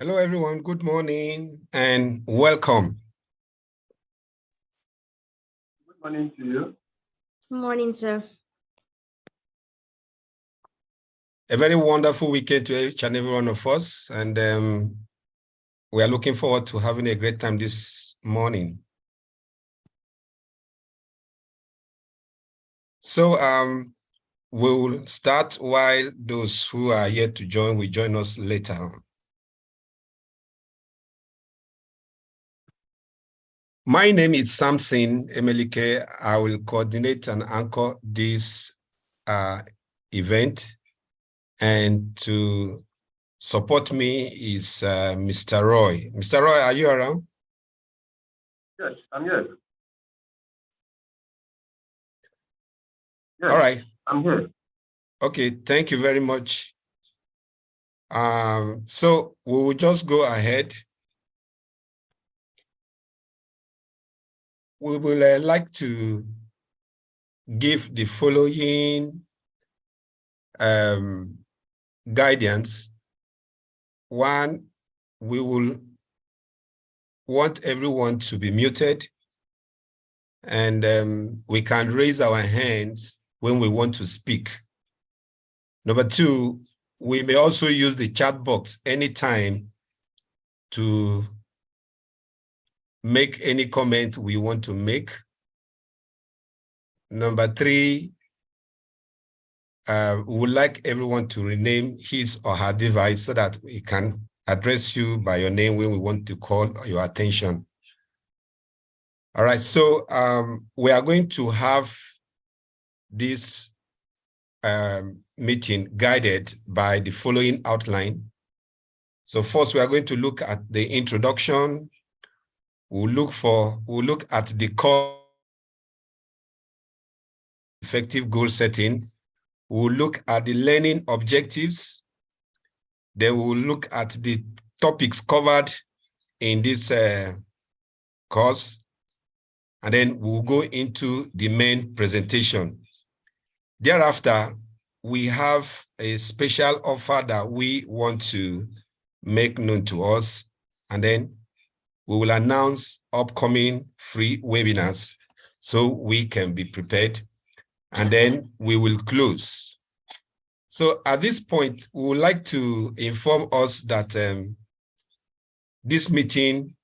Hello, everyone. Good morning and welcome. Good morning to you. Good morning, sir. A very wonderful weekend to each and every one of us. And we are looking forward to having a great time this morning. So we'll start while those who are yet to join will join us later on. My name is Samson Emelike. I will coordinate and anchor this event. And to support me is Mr. Roy. Mr. Roy, are you around? Yes, I'm here. Yes, All right. I'm here. Okay, thank you very much. So we will just go ahead. We will like to give the following guidance. One, we will want everyone to be muted, and we can raise our hands when we want to speak. Number two, we may also use the chat box anytime to make any comment we want to make. Number three, we would like everyone to rename his or her device so that we can address you by your name when we want to call your attention. All right, so we are going to have this meeting guided by the following outline. So first, we are going to look at the introduction. We'll look at the core effective goal setting. We'll look at the learning objectives. Then we'll look at the topics covered in this course. And then we'll go into the main presentation. Thereafter, we have a special offer that we want to make known to us. And then we will announce upcoming free webinars so we can be prepared. And then we will close. So at this point, we would like to inform us that this meeting,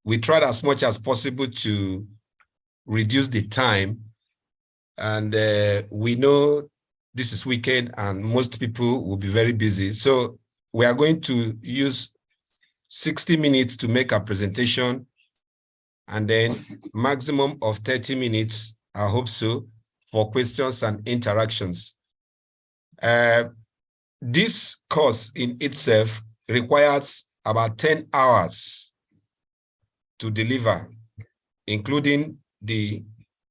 we tried as much as possible to reduce the time. And we know this is weekend and most people will be very busy. So we are going to use 60 minutes to make a presentation, and then maximum of 30 minutes, I hope so, for questions and interactions. This course in itself requires about 10 hours to deliver, including the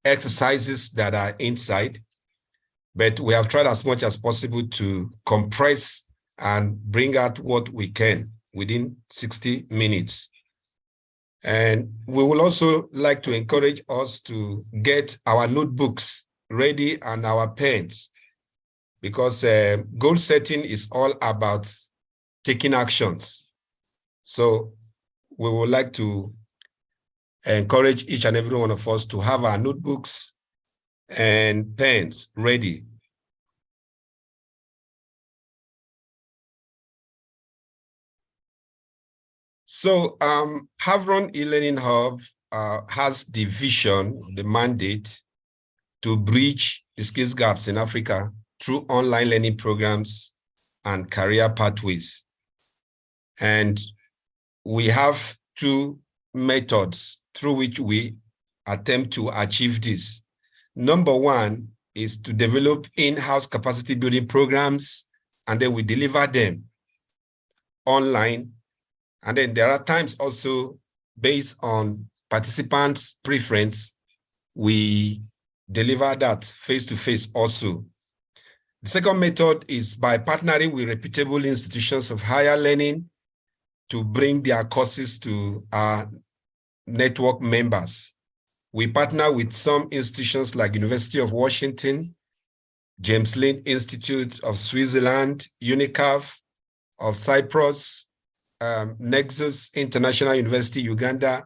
exercises that are inside. But we have tried as much as possible to compress and bring out what we can within 60 minutes. And we will also like to encourage us to get our notebooks ready and our pens, because goal setting is all about taking actions. So we would like to encourage each and every one of us to have our notebooks and pens ready. So Havron eLearning Hub has the vision, the mandate to bridge the skills gaps in Africa through online learning programs and career pathways. And we have two methods through which we attempt to achieve this. Number one is to develop in-house capacity building programs, and then we deliver them online. And then there are times also based on participants' preference, we deliver that face-to-face also. The second method is by partnering with reputable institutions of higher learning to bring their courses to our network members. We partner with some institutions like University of Washington, James Lind Institute of Switzerland, UNICAF of Cyprus, Nexus International University, Uganda,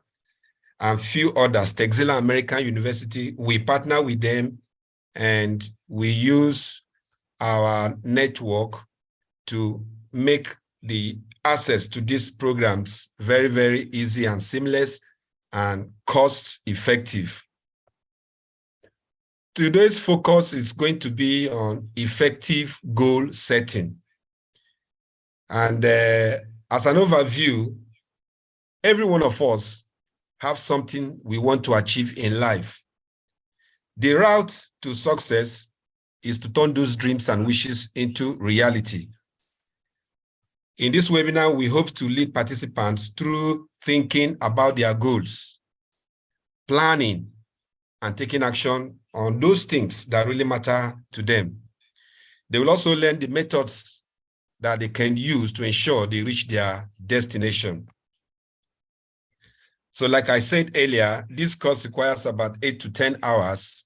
and few others, Texila American University. We partner with them and we use our network to make the access to these programs very, very easy and seamless and cost effective. Today's focus is going to be on effective goal setting. And as an overview, every one of us have something we want to achieve in life. The route to success is to turn those dreams and wishes into reality. In this webinar, we hope to lead participants through thinking about their goals, planning, and taking action on those things that really matter to them. They will also learn the methods that they can use to ensure they reach their destination. So like I said earlier, this course requires about 8 to 10 hours,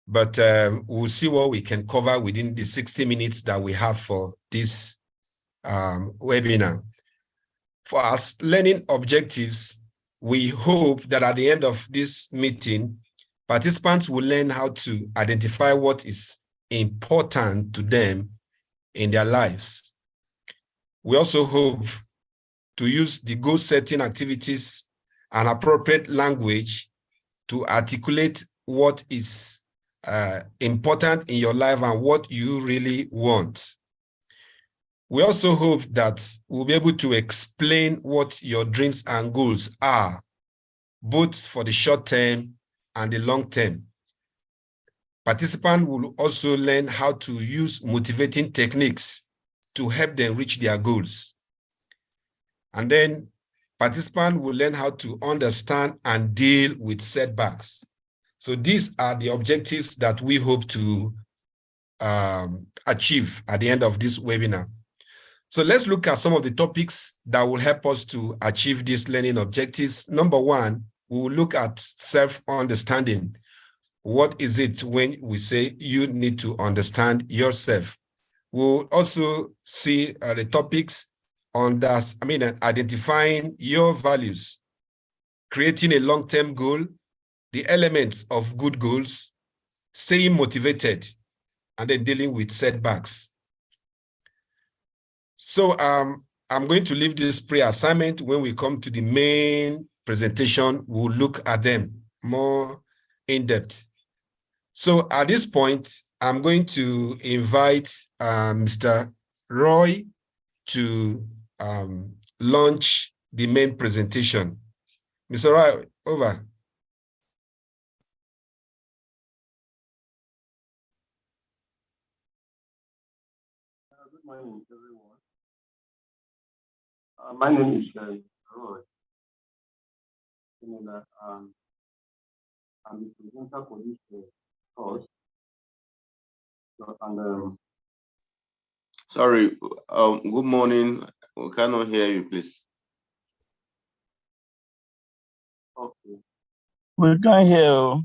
but we'll see what we can cover within the 60 minutes that we have for this webinar. For our learning objectives, we hope that at the end of this meeting, participants will learn how to identify what is important to them in their lives. We also hope to use the goal setting activities and appropriate language to articulate what is important in your life and what you really want. We also hope that we'll be able to explain what your dreams and goals are, both for the short term and the long term. Participants will also learn how to use motivating techniques to help them reach their goals. And then participants will learn how to understand and deal with setbacks. So these are the objectives that we hope to achieve at the end of this webinar. So let's look at some of the topics that will help us to achieve these learning objectives. Number one, we will look at self-understanding. What is it when we say you need to understand yourself? We'll also see the topics on that, identifying your values, creating a long-term goal, the elements of good goals, staying motivated, and then dealing with setbacks. So I'm going to leave this pre-assignment. When we come to the main presentation, we'll look at them more in depth. So at this point, I'm going to invite Mr. Roy to launch the main presentation. Mr. Roy, over. Good morning, everyone. My name is Roy. I'm the presenter for this course. And sorry, good morning. We cannot hear you, please. okay. We can't hear you.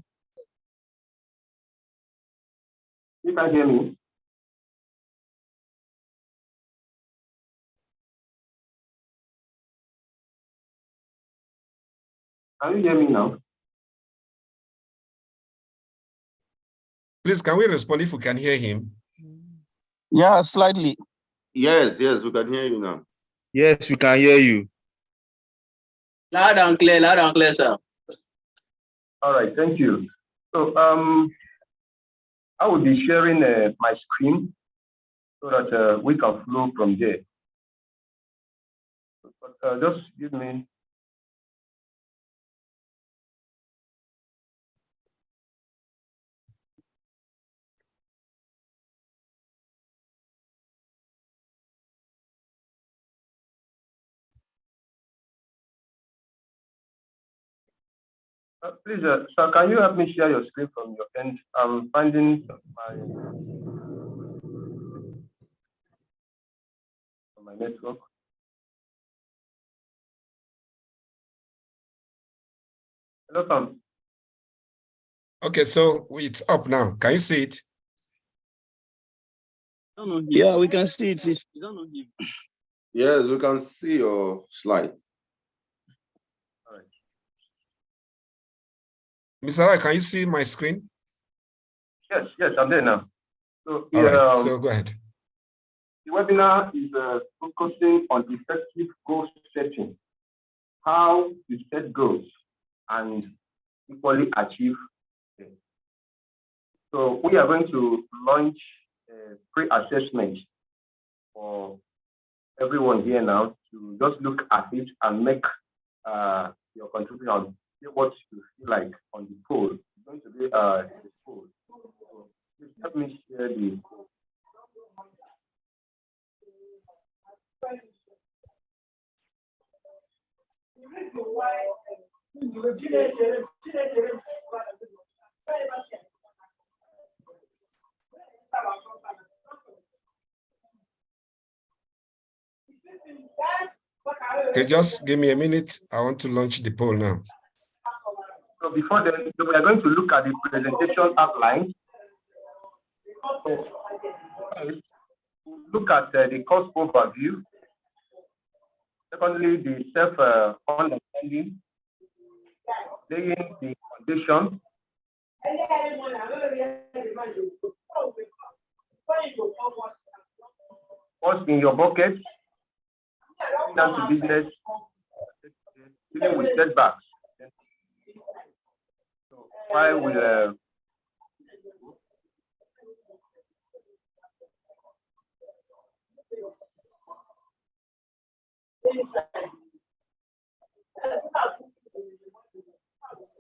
You can hear me? Can you hear me now? Please, can we respond if we can hear him? Yeah, slightly. Yes, we can hear you now. Yes, we can hear you. Loud and clear, sir. All right, thank you. So I will be sharing my screen so that we can flow from there. But just give me. Please, sir, can you help me share your screen from your end? I'm finding my network. Hello, Tom. Okay, so it's up now. Can you see it? Yeah, we can see it. Yes, we can see your slide. All right. Mr. Roy, can you see my screen? Yes, I'm there now. So, All right, so go ahead. the webinar is focusing on effective goal setting, how to set goals and equally achieve them. So we are going to launch a pre-assessment for everyone here now to just look at it and make your contribution, see what you feel like on the poll. It's going to be a poll. So please help me share the poll. Okay, just give me a minute. I want to launch the poll now. So before then, so we are going to look at the presentation outline. So, look at the course overview. Secondly, the self-understanding, laying the foundation. What's in your bucket? Down to business, dealing with setbacks. So why we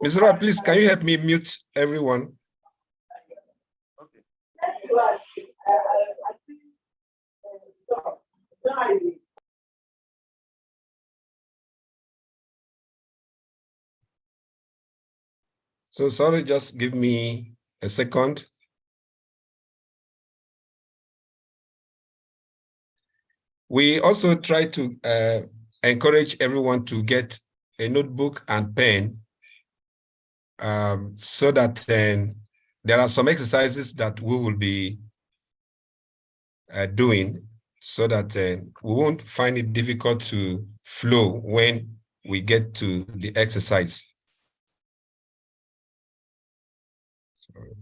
Mr. Roy, please, can you help me mute everyone? okay. So sorry, just give me a second. We also try to encourage everyone to get a notebook and pen so that there are some exercises that we will be doing so that we won't find it difficult to flow when we get to the exercise. Sorry.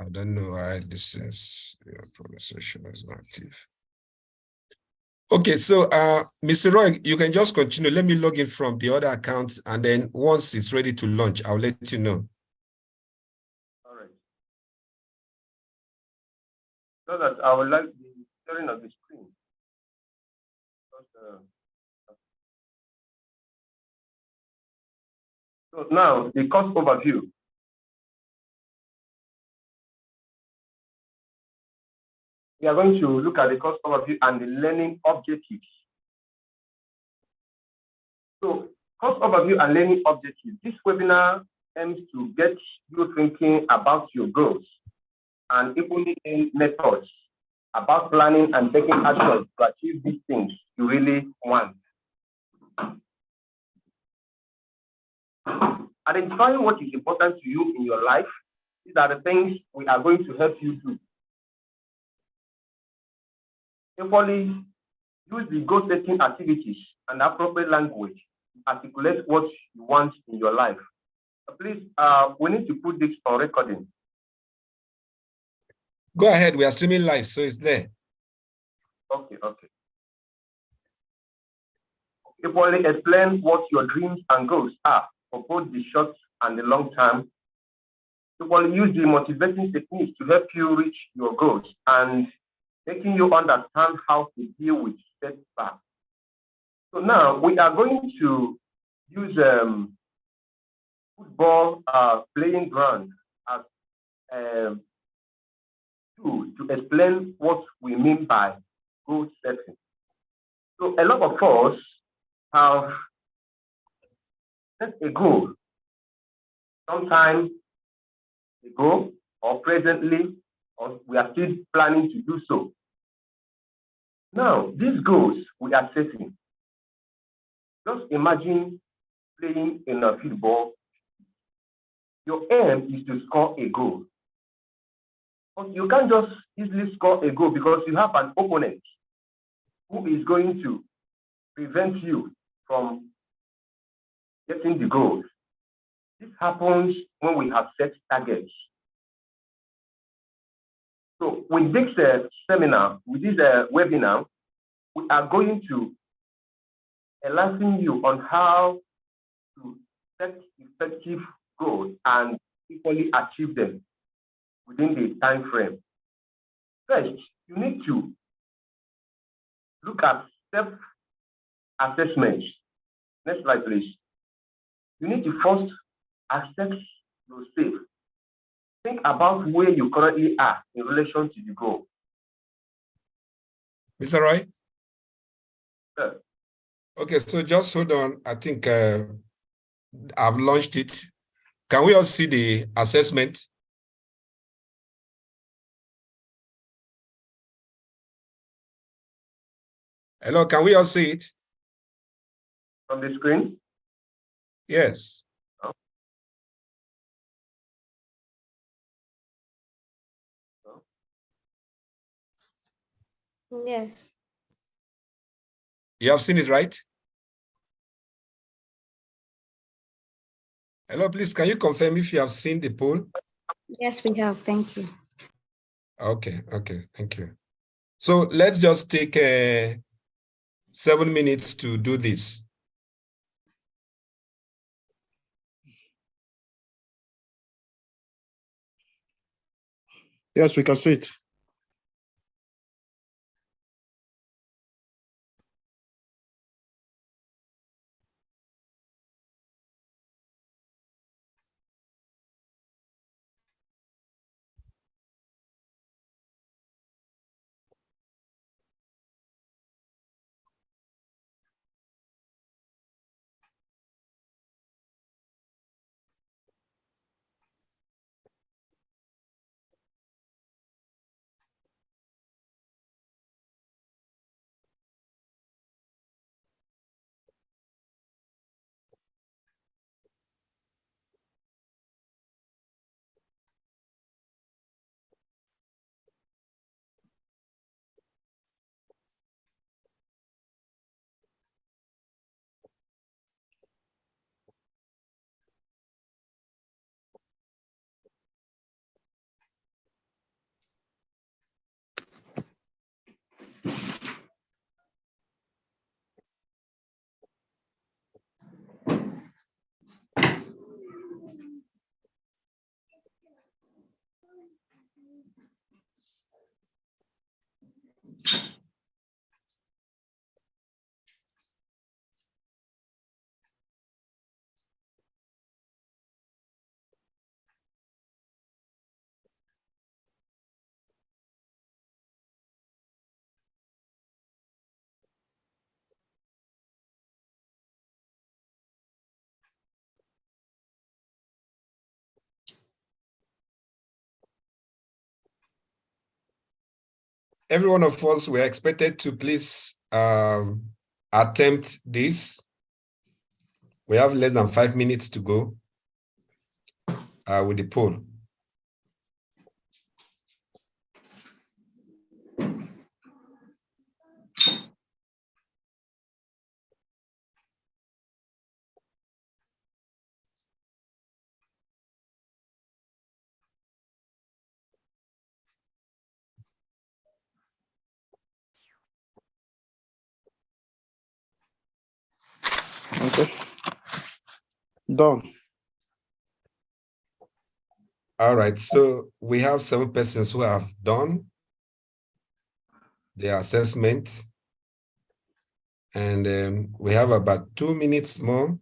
I don't know why this is your pronunciation is not active. Okay, so Mr. Roy, you can just continue. Let me log in from the other account, and then once it's ready to launch, I'll let you know. All right. So that I would like the sharing of the screen. So now the course overview. We are going to look at the course overview and the learning objectives. So course overview and learning objectives. This webinar aims to get you thinking about your goals and implementing methods about planning and taking action to achieve these things you really want. Identifying what is important to you in your life, these are the things we are going to help you do. Equally, use the goal-setting activities and appropriate language to articulate what you want in your life. Please, we need to put this on recording. Go ahead, we are streaming live, so it's there. Okay. Equally, explain what your dreams and goals are for both the short and the long term. Equally, use the motivating techniques to help you reach your goals and making you understand how to deal with setbacks. So now we are going to use football playing ground as a tool to explain what we mean by goal setting. So a lot of us have set a goal sometime ago or presently, or we are still planning to do so. Now, these goals we are setting, just imagine playing in a football, your aim is to score a goal. But you can't just easily score a goal because you have an opponent who is going to prevent you from getting the goal. This happens when we have set targets. So with this seminar, with this webinar, we are going to enlighten you on how to set effective goals and equally achieve them within the time frame. First, you need to look at self-assessment. Next slide, please. You need to first assess yourself. Think about where you currently are in relation to the goal. Mr. Roy? Sir. Okay, so just hold on. I think I've launched it. Can we all see the assessment? Hello, can we all see it? On the screen? Yes. No. No. Yes. You have seen it, right? Hello, please, can you confirm if you have seen the poll? Yes, we have. Thank you. Okay, thank you. So let's just take 7 minutes to do this. Yes, we can see it. Every one of us were expected to please attempt this. We have less than 5 minutes to go with the poll. Okay. Done. All right, so we have 7 persons who have done their assessment, and we have about 2 minutes more.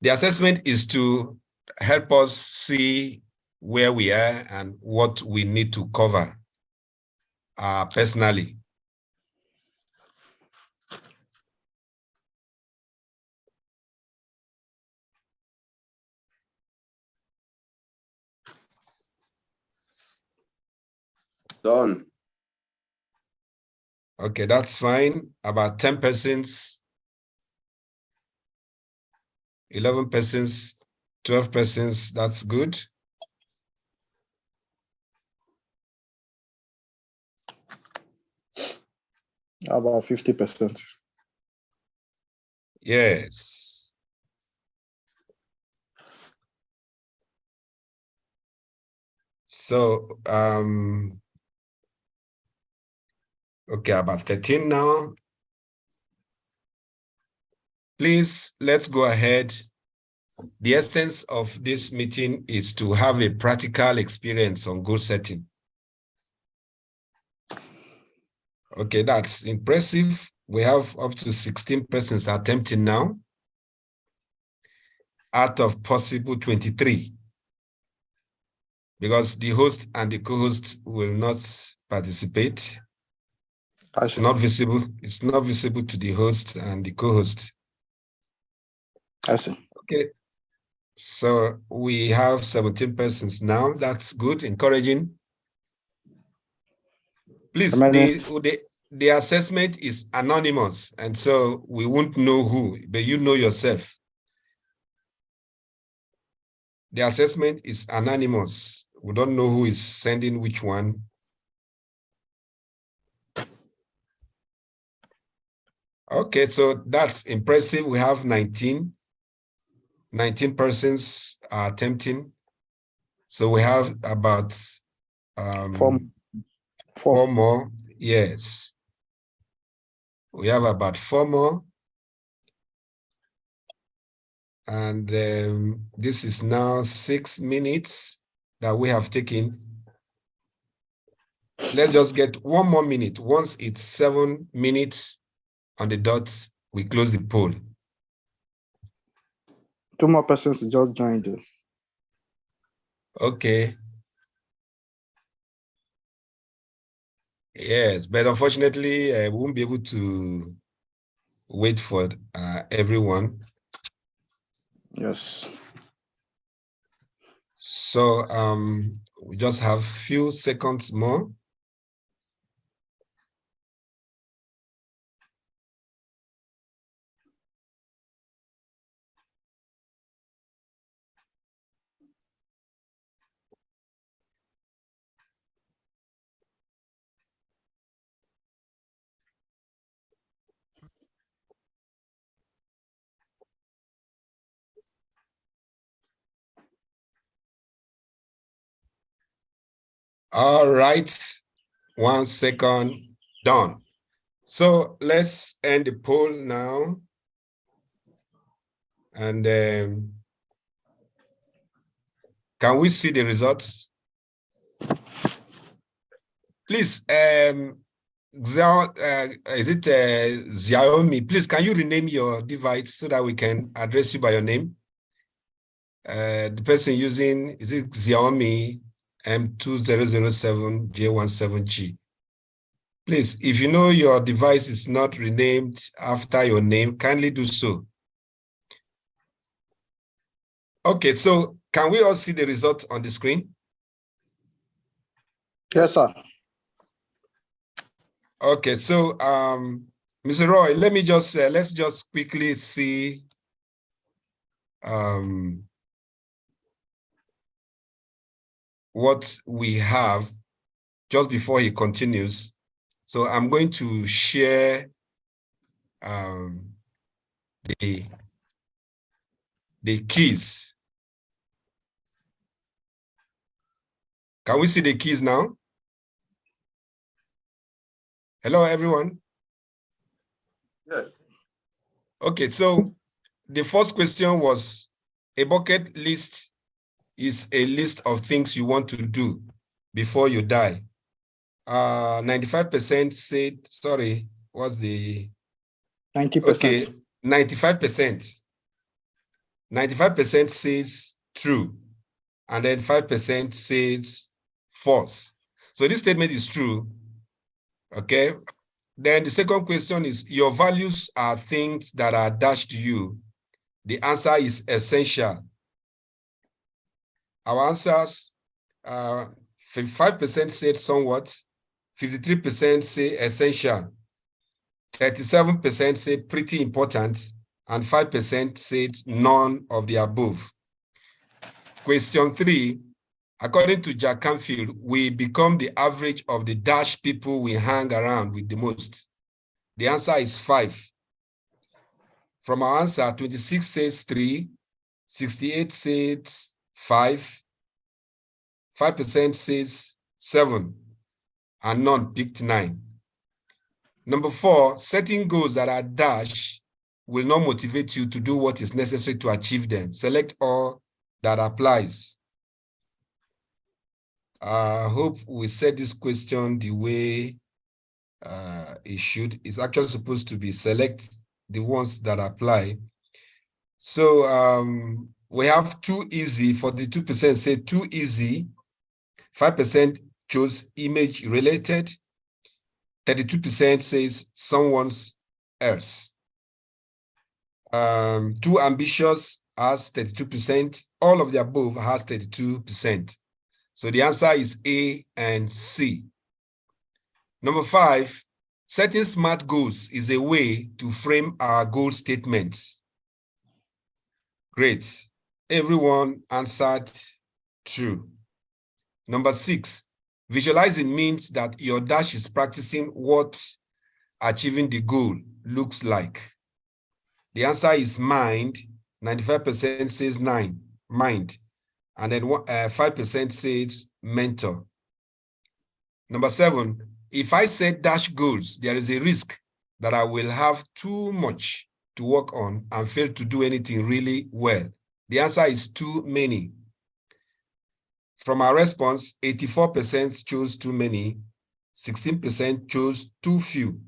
The assessment is to help us see where we are and what we need to cover personally. Done. Okay, that's fine. About 10 persons, 11 persons, 12 persons, that's good. About 50%. Yes. So, okay, about 13 now. Please, let's go ahead. The essence of this meeting is to have a practical experience on goal setting. Okay, that's impressive. We have up to 16 persons attempting now, out of possible 23. Because the host and the co-host will not participate. It's not visible. It's not visible to the host and the co-host. I see. Okay. So we have 17 persons now. That's good, encouraging. Please, the assessment is anonymous, and so we won't know who, but you know yourself. The assessment is anonymous. We don't know who is sending which one. Okay, so that's impressive. We have 19 persons are attempting. So we have about four more. Yes. We have about 4 more. And this is now 6 minutes that we have taken. Let's just get 1 more minute. Once it's 7 minutes on the dot, we close the poll. 2 more persons just joined. Okay. Yes, but unfortunately, we won't be able to wait for everyone. Yes. So we just have few seconds more. All right, 1 second, done. So let's end the poll now. And can we see the results? Please, is it Xiaomi? Please, can you rename your device so that we can address you by your name? The person using, is it Xiaomi M2007J17G? Please, if you know your device is not renamed after your name, kindly do so. Okay, so can we all see the results on the screen? Yes, sir. Okay, so Mr. Roy, let me just let's just quickly see what we have just before he continues. So I'm going to share the keys. Can we see the keys now? Hello, everyone. Yes. Okay, so the first question was, a bucket list is a list of things you want to do before you die. 95% said, sorry, what's the 90%? Okay, 95%. 95% says true, and then 5% says false. So this statement is true, okay? Then the second question is, your values are things that are attached to you. The answer is essential. Our answers, 55% said somewhat, 53% say essential, 37% say pretty important, and 5% said none of the above. Question 3, according to Jack Canfield, we become the average of the dash people we hang around with the most. The answer is 5. From our answer, 26 says 3, 68 says 5, 5% says 7, and none picked 9. Number 4, setting goals that are dash will not motivate you to do what is necessary to achieve them. Select all that applies. I hope we set this question the way it should. It's actually supposed to be select the ones that apply. So we have too easy. 42% say too easy. 5% chose image related. 32% says someone's else. Too ambitious has 32%. All of the above has 32%. So the answer is A and C. Number 5, setting SMART goals is a way to frame our goal statements. Great. Everyone answered true. Number 6, visualizing means that your dash is practicing what achieving the goal looks like. The answer is mind. 95% says mind. And then 5% says mentor. Number 7, if I set dash goals, there is a risk that I will have too much to work on and fail to do anything really well. The answer is too many. From our response, 84% chose too many, 16% chose too few.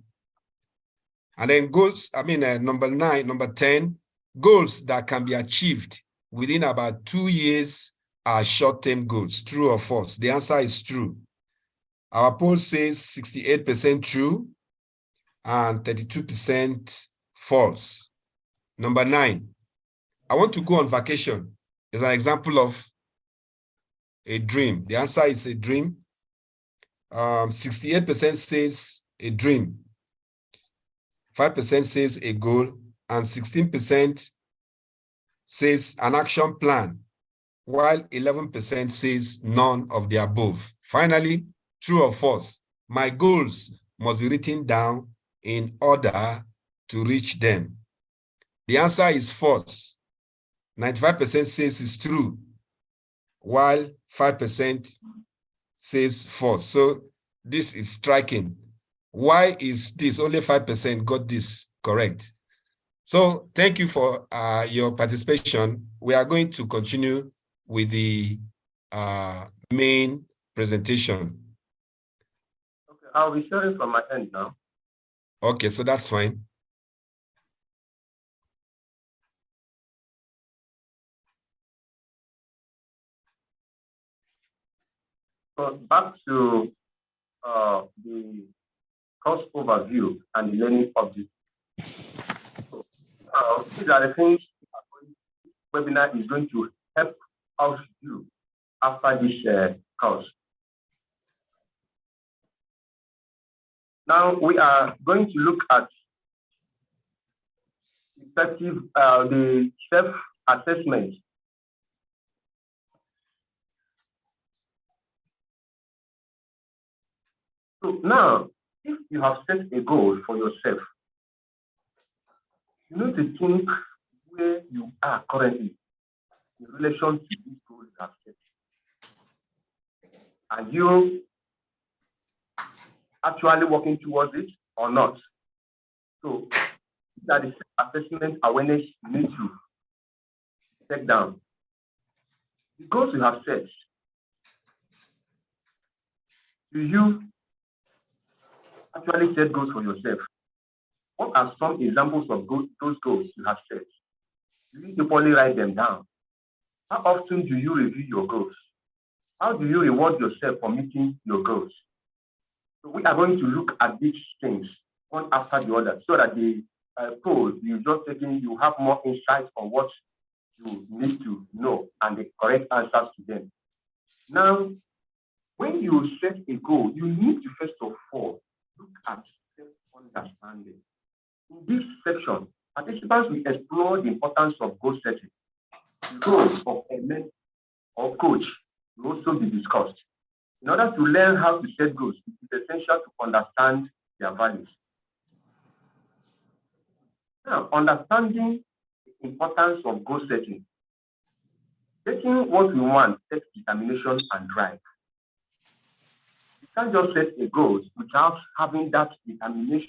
And then goals, number 10, goals that can be achieved within about 2 years are short-term goals, true or false? The answer is true. Our poll says 68% true and 32% false. Number 9, I want to go on vacation. There's an example of a dream. The answer is a dream. 68% says a dream. 5% says a goal, and 16% says an action plan, while 11% says none of the above. Finally, true or false? My goals must be written down in order to reach them. The answer is false. 95% says it's true, while 5% says false. So this is striking. Why is this? Only 5% got this correct. So thank you for your participation. We are going to continue with the main presentation. Okay, I'll be sharing from my end now. Okay, so that's fine. So back to the course overview and the learning objects. These are the things this webinar is going to help us do after this course. Now we are going to look at the self-assessment. So now, if you have set a goal for yourself, you need to think where you are currently in relation to these goals you have set. Are you actually working towards it or not? So that is assessment awareness you need to take down. The goals you have set, do you actually set goals for yourself? What are some examples of those goals you have set? Do you simply write them down? How often do you review your goals? How do you reward yourself for meeting your goals? So we are going to look at these things one after the other, so that the poll you just taking, you have more insights on what you need to know and the correct answers to them. Now, when you set a goal, you need to first of all look at self-understanding. In this section, participants will explore the importance of goal setting. The role of a mentor or coach will also be discussed. In order to learn how to set goals, it is essential to understand their values. Now, understanding the importance of goal setting. Setting what we want takes determination and drive. You can't just set a goal without having that determination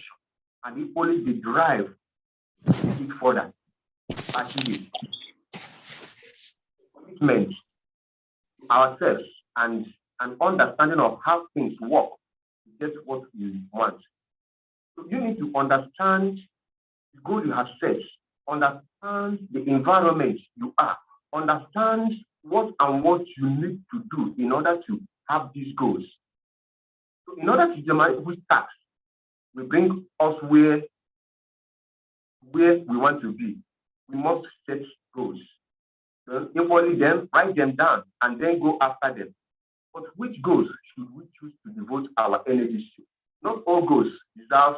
and equally the drive to take it further. Achieve it. Commitment to ourselves and an understanding of how things work to get what we want. So you need to understand the goal you have set, understand the environment you are, understand what and what you need to do in order to have these goals. So in order to determine which task will bring us where we want to be, we must set goals. So equally then write them down and then go after them. But which goals should we choose to devote our energies to? Not all goals deserve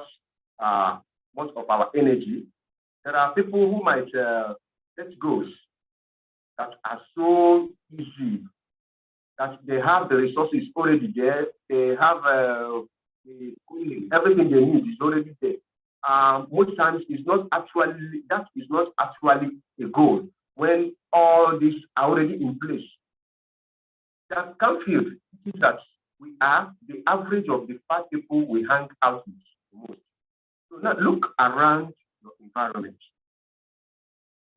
much of our energy. There are people who might set goals that are so easy, that they have the resources already there, they have everything they need is already there. Most times that is not actually a goal when all these are already in place. That can feel is that we are the average of the 5 people we hang out with the most. So now look around your environment.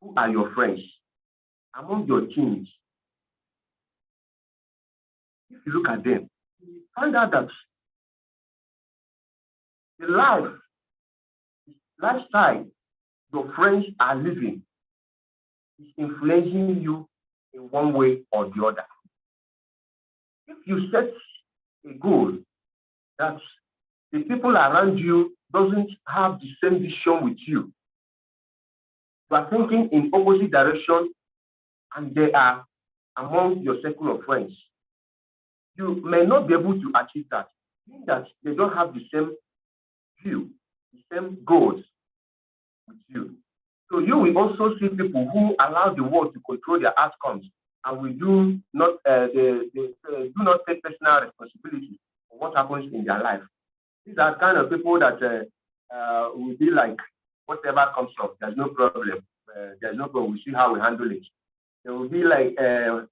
Who are your friends? Among your teams, if you look at them, you find out that the lifestyle your friends are living is influencing you in one way or the other. If you set a goal that the people around you doesn't have the same vision with you, you are thinking in opposite direction, and they are among your circle of friends, you may not be able to achieve that, meaning that they don't have the same view, the same goals with you. So you will also see people who allow the world to control their outcomes and will do not take personal responsibility for what happens in their life. These are kind of people that will be like, whatever comes up, there's no problem. There's no problem. We see how we handle it. They will be like,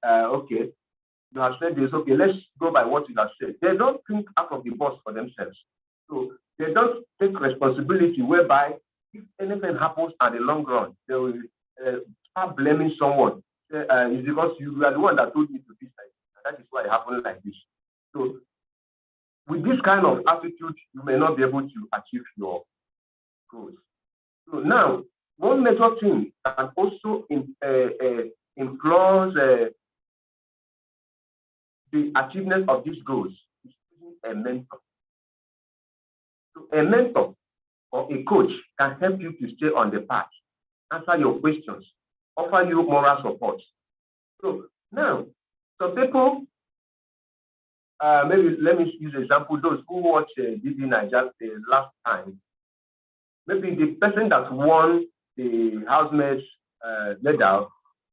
okay, you have said this, okay, let's go by what you have said. They don't think out of the box for themselves. So they don't take responsibility whereby if anything happens at the long run, they will start blaming someone. It's because you are the one that told me to do this. That is why it happened like this. So with this kind of attitude, you may not be able to achieve your goals. So now, one major thing that also influence the achievement of these goals is using a mentor. So a mentor or a coach can help you to stay on the path, answer your questions, offer you moral support. So now, some people, maybe let me use an example, those who watched DB Niger the last time, maybe the person that won the housemates medal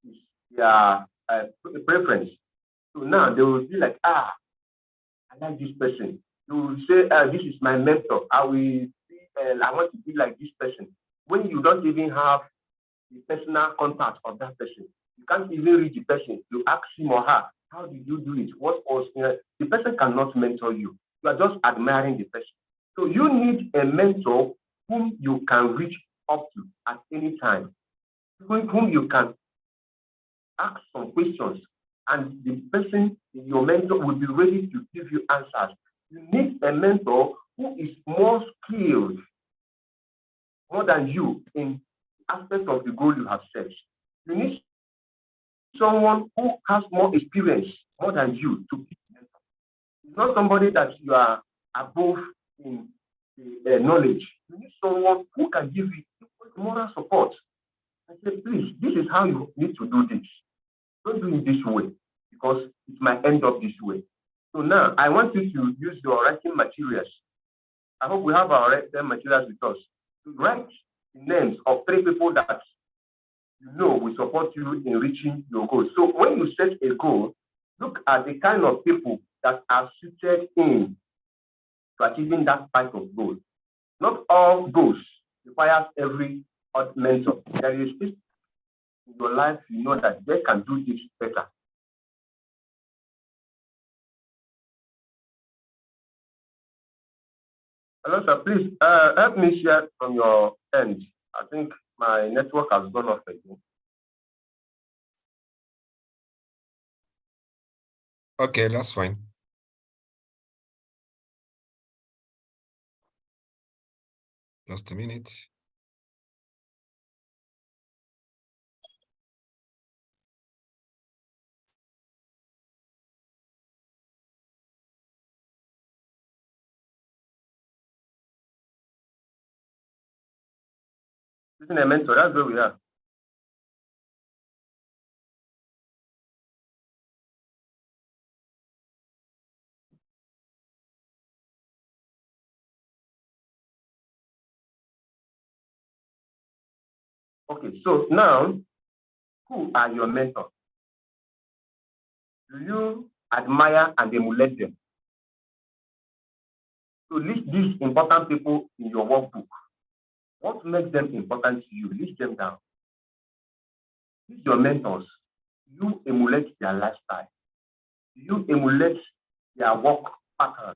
is their preference. So now they will be like, I like this person. You will say, this is my mentor. I want to be like this person. When you don't even have the personal contact of that person, you can't even reach the person. You ask him or her, how did you do it? What was the person cannot mentor you. You are just admiring the person. So you need a mentor whom you can reach up to at any time, whom you can ask some questions, and the person, your mentor, will be ready to give you answers. You need a mentor who is more skilled, more than you, in aspects of the goal you have set. You need someone who has more experience, more than you, to be a mentor. It's not somebody that you are above in the knowledge. You need someone who can give you moral support. I say, please, this is how you need to do this. Don't do it this way, because it might end up this way. So now, I want you to use your writing materials. I hope we have our writing materials with us. To write the names of 3 people that you know will support you in reaching your goal. So when you set a goal, look at the kind of people that are suited in to achieving that type of goal. Not all goals requires every mentor. There is this in your life, you know that they can do this better. Hello, sir. Please help me share from your end. I think my network has gone off again. Okay, that's fine. Just a minute. Isn't a mentor? That's where we are. Okay, so now, who are your mentors? Do you admire and emulate them? So list these important people in your workbook. What makes them important to you? List them down. These are your mentors. You emulate their lifestyle. You emulate their work pattern.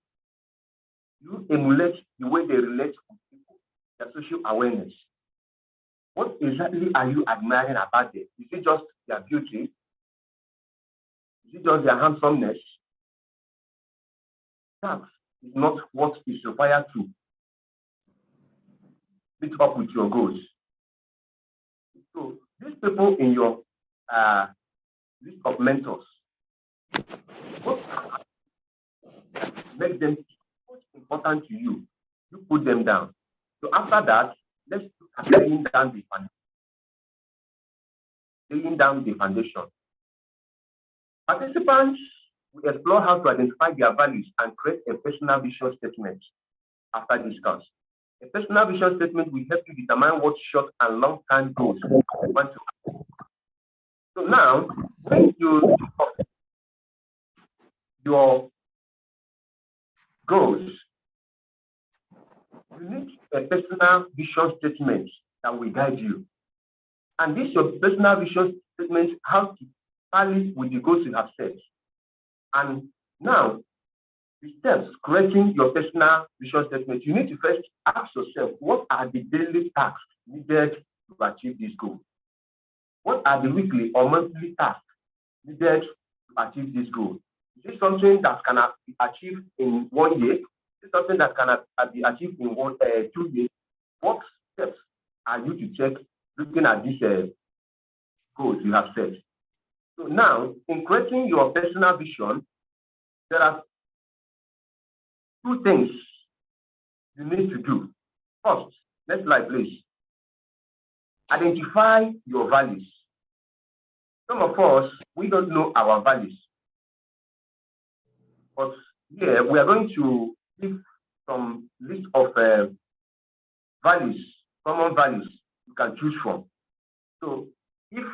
You emulate the way they relate with people, their social awareness. What exactly are you admiring about them? Is it just their beauty? Is it just their handsomeness? That is not what is required to meet up with your goals. So these people in your list of mentors, what makes them most important to you? You put them down. So after that, let's look at laying down the foundation. Participants will explore how to identify their values and create a personal vision statement after discuss. A personal vision statement will help you determine what short and long-term goals you want to have. So now, when you think of your goals, you need a personal vision statement that will guide you. And this your personal vision statement how to tally with the goals you have set. And now, the steps creating your personal vision statement, you need to first ask yourself, what are the daily tasks needed to achieve this goal? What are the weekly or monthly tasks needed to achieve this goal? Is it something that can be achieved in 1 year? Is it something that can be achieved in 2 years? What steps are you to take looking at these goals you have set? So now, in creating your personal vision, there are 2 things you need to do. First, next slide, please. Identify your values. Some of us, we don't know our values. But here, we are going to give some list of values, common values you can choose from. So if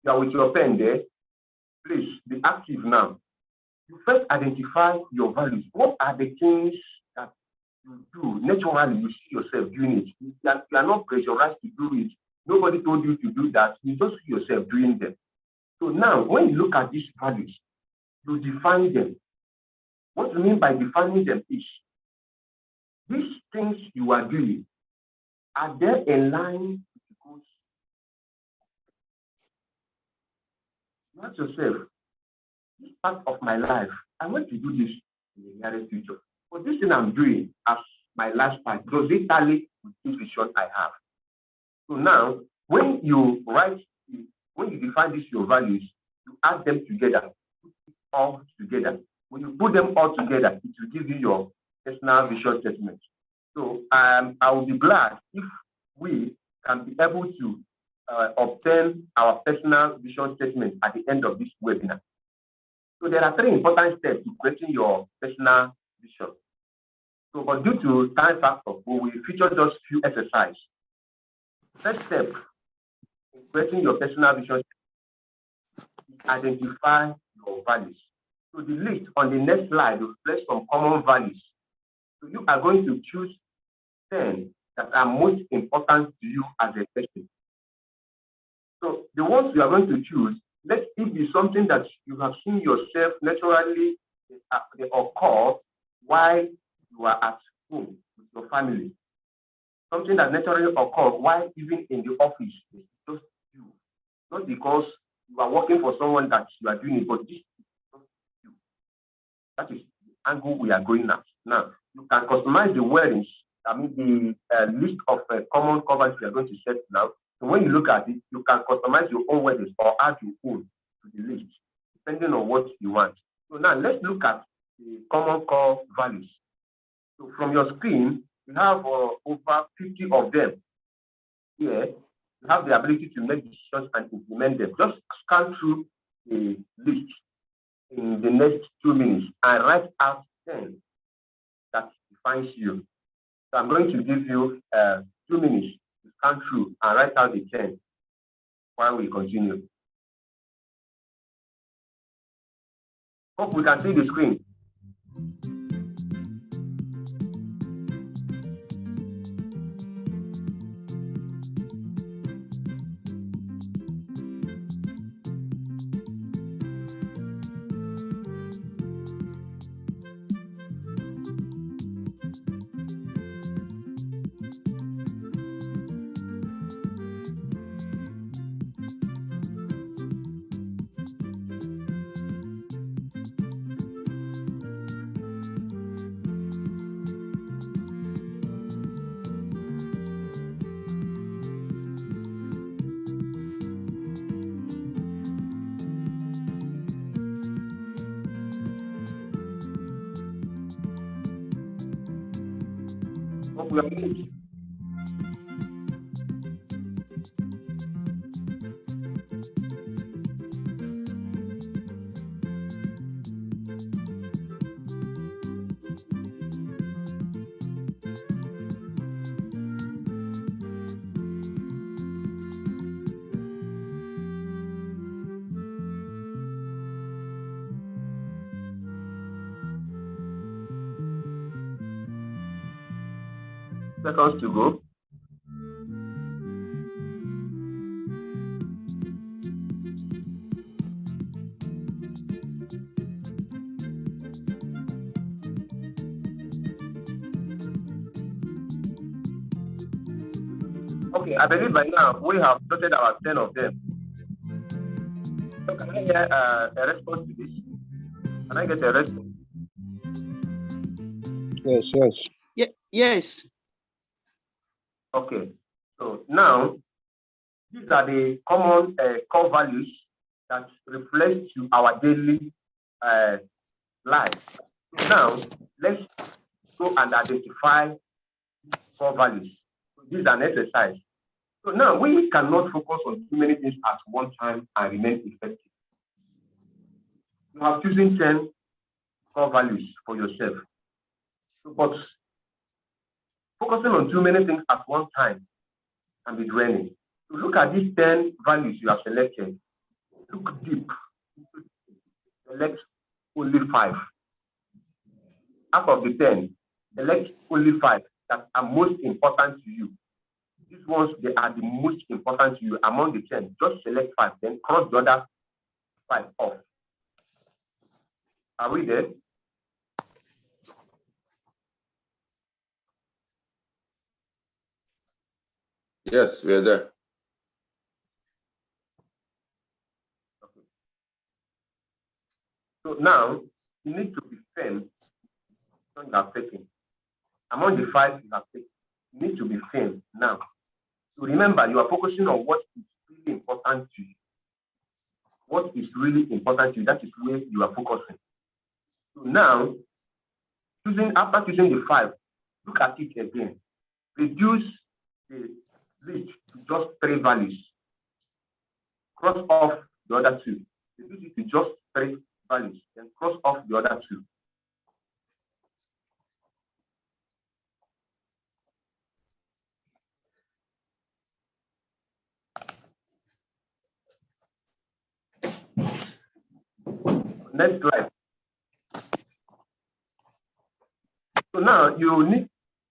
you are with your pen there, please be active now. You first identify your values. What are the things that you do naturally? You see yourself doing it. You are not pressurized to do it. Nobody told you to do that. You just see yourself doing them. So now, when you look at these values, you define them. What you mean by defining them is these things you are doing, are they in line with the goals? You ask yourself, this part of my life, I want to do this in the nearest future. But this thing I'm doing as my lifestyle, does it tally with this vision I have? So now, when you define these your values, you add them together, put it all together. When you put them all together, it will give you your personal vision statement. So I will be glad if we can be able to obtain our personal vision statement at the end of this webinar. So there are 3 important steps to creating your personal vision. So, but due to time factor, we will feature just few exercises First step in creating your personal vision is identify your values. So the list on the next slide reflects some common values. So you are going to choose 10 that are most important to you as a person. So the ones you are going to choose, let it be something that you have seen yourself naturally occur while you are at home with your family. Something that naturally occurs while even in the office. It's just you. Not because you are working for someone that you are doing it, but this is just you. That is the angle we are going at. Now, you can customize the wordings, the list of common covers you are going to set now. So when you look at it, you can customize your own wordings or add your own to the list, depending on what you want. So now let's look at the common core values. So from your screen, you have over 50 of them. Here, you have the ability to make decisions and implement them. Just scan through the list in the next 2 minutes and write out 10 that defines you. So I'm going to give you 2 minutes to scan through and write out the 10 while we continue. Hope we can see the screen. We are finished. Seconds to go. Okay, I believe by now we have started our 10 of them. So can I hear a response to this? Can I get a response? Yes. Yes. Okay, so now these are the common core values that reflect to our daily life. So now let's go and identify core values. So this is an exercise. So now we cannot focus on too many things at one time and remain effective. You have chosen 10 core values for yourself. So, but focusing on too many things at one time can be draining. So look at these 10 values you have selected. Look deep. Select only 5. Out of the 10, select only 5 that are most important to you. These ones, they are the most important to you among the 10. Just select 5, then cross the other 5 off. Are we there? Yes, we are there. Okay. So now you need to be firm on you have taken. Among the 5 you have taken, you need to be firm now. So remember, you are focusing on what is really important to you. What is really important to you, that is where you are focusing. So now, after choosing the 5, look at it again. Reduce the list to just 3 values. Cross off the other 2. Reduce it to just 3 values, then cross off the other 2. Next slide. So now you need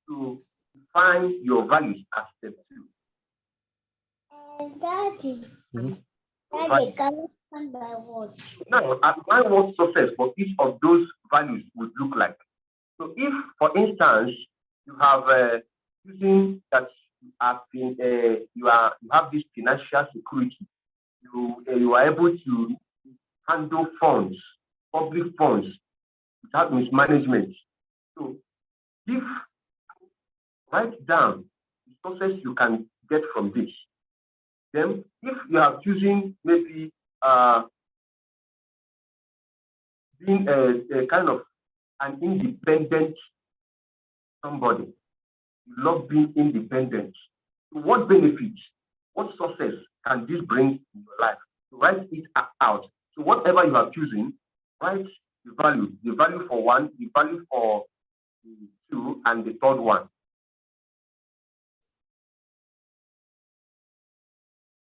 to find your values as step 2. Daddy, Right. can you find my word? Now, my word success for each of those values would look like. So if, for instance, you have using that you have been you have this financial security, you are able to handle funds, public funds, without mismanagement. So if write down the success you can get from this. Then if you are choosing maybe being a kind of an independent somebody, you love being independent. So what benefits, what success can this bring in your life? So write it out. So whatever you are choosing, write the value for 1, the value for 2, and the third one.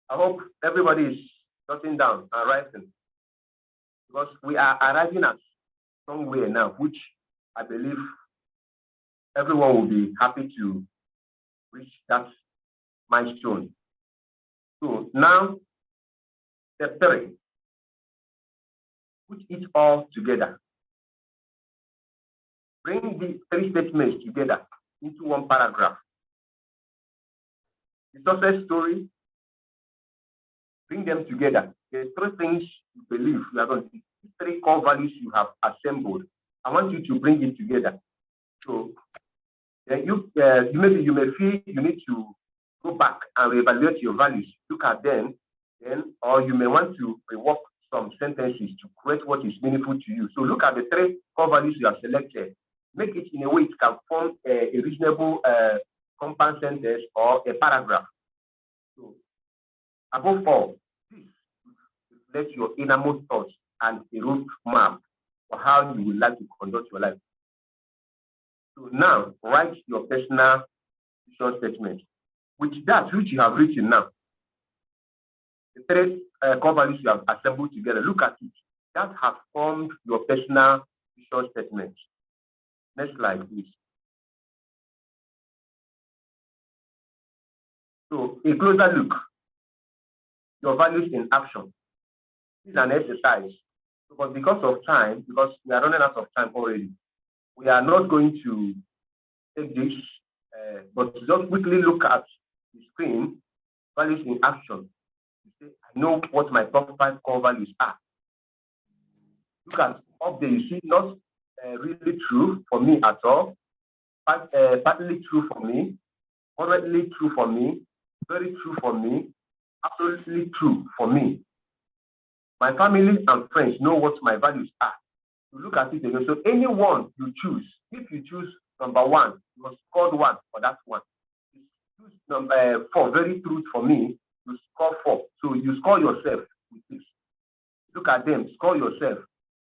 I hope everybody is jotting down and writing, because we are arriving at somewhere now, which I believe everyone will be happy to reach that milestone. So now, step 3, put it all together. Bring the 3 statements together into one paragraph. The success story, bring them together. There's 3 things you believe you are going to do. 3 core values you have assembled. I want you to bring it together. So you may feel you need to go back and reevaluate your values. Look at them, or you may want to rework some sentences to create what is meaningful to you. So look at the 3 core values you have selected. Make it in a way it can form a reasonable compound sentence or a paragraph. So above all, this reflects your innermost thoughts and a road map for how you would like to conduct your life. So now, write your personal vision statement. With that which you have written now, the 3 core values you have assembled together, look at it. That has formed your personal vision statement. Next slide, please. So a closer look. Your values in action. This is an exercise. But because of time, because we are running out of time already, we are not going to take this, but just quickly look at the screen, values in action. You say, I know what my top 5 core values are. Look at up there, you see, not really true for me at all, partly true for me, moderately true for me, very true for me, absolutely true for me. My family and friends know what my values are. You look at it again. So anyone you choose, if you choose number 1, you have scored 1 for that one. You choose number 4, very true for me, you score 4. So you score yourself with this. Look at them, score yourself.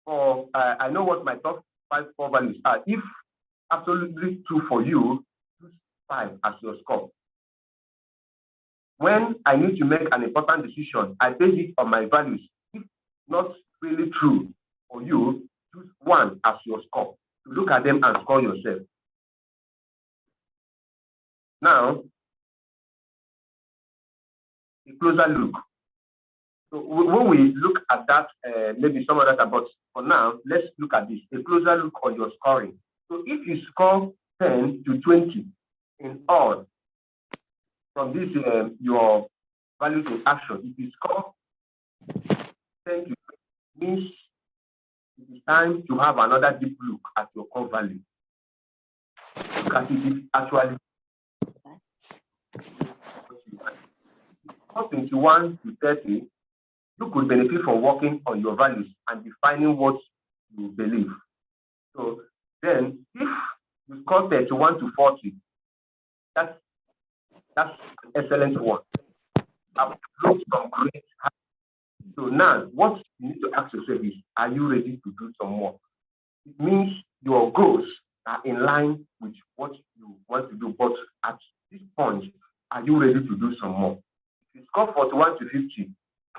For I know what my top 5 core values are. If absolutely true for you, choose 5 as your score. When I need to make an important decision, I base it on my values. If not really true for you, choose 1 as your score. Look at them and score yourself. Now, a closer look. So when we look at that, maybe some other, but for now, let's look at this. A closer look on your scoring. So if you score 10 to 20 in all from this, your values in action, if you score 10 to 20, means it is time to have another deep look at your core value. Look at it is actually 21 to 30. You could benefit from working on your values and defining what you believe. So then, if you score 31 to 40, that's an excellent one. I've looked some great. So now, what you need to ask yourself is, are you ready to do some more? It means your goals are in line with what you want to do, but at this point, are you ready to do some more? If you score 41 to 50,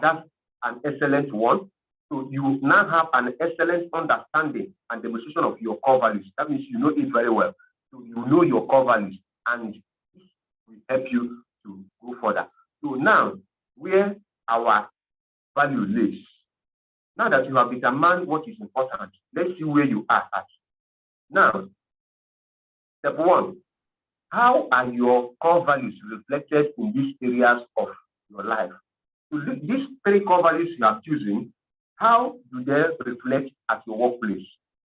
that's an excellent one. So you now have an excellent understanding and demonstration of your core values. That means you know it very well. So you know your core values, and this will help you to go further. So now, where our value lives. Now that you have determined what is important, let's see where you are at. Now, step one, how are your core values reflected in these areas of your life? So these 3 core values you are choosing, how do they reflect at your workplace,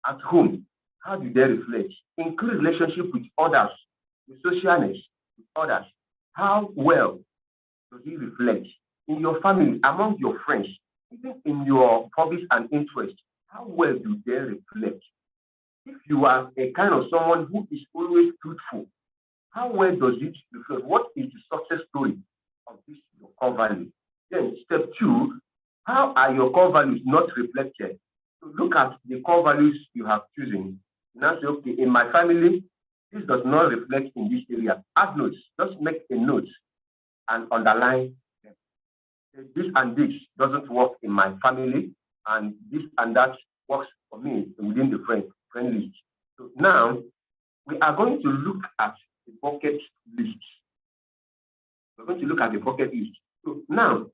at home? How do they reflect? Include relationship with others, the socialness with others. How well does it reflect in your family, among your friends, even in your hobbies and interests? How well do they reflect? If you are a kind of someone who is always truthful, how well does it reflect? What is the success story of this your core value? Then step 2, how are your core values not reflected? So look at the core values you have chosen. Now say, okay, in my family, this does not reflect in this area. Add notes. Just make a note and underline them. This and this doesn't work in my family, and this and that works for me within the friend list. So now we are going to look at the bucket list. We're going to look at the bucket list. So now,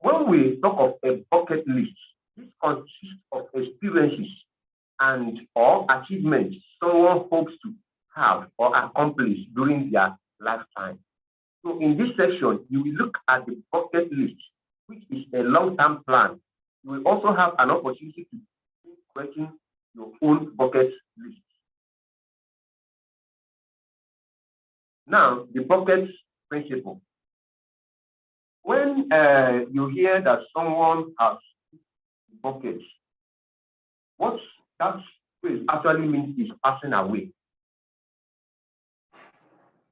when we talk of a bucket list, this consists of experiences and or achievements someone hopes to have or accomplish during their lifetime. So in this section, you will look at the bucket list, which is a long-term plan. You will also have an opportunity to create your own bucket list. Now, the bucket principle. When you hear that someone has buckets, what that phrase actually means is passing away,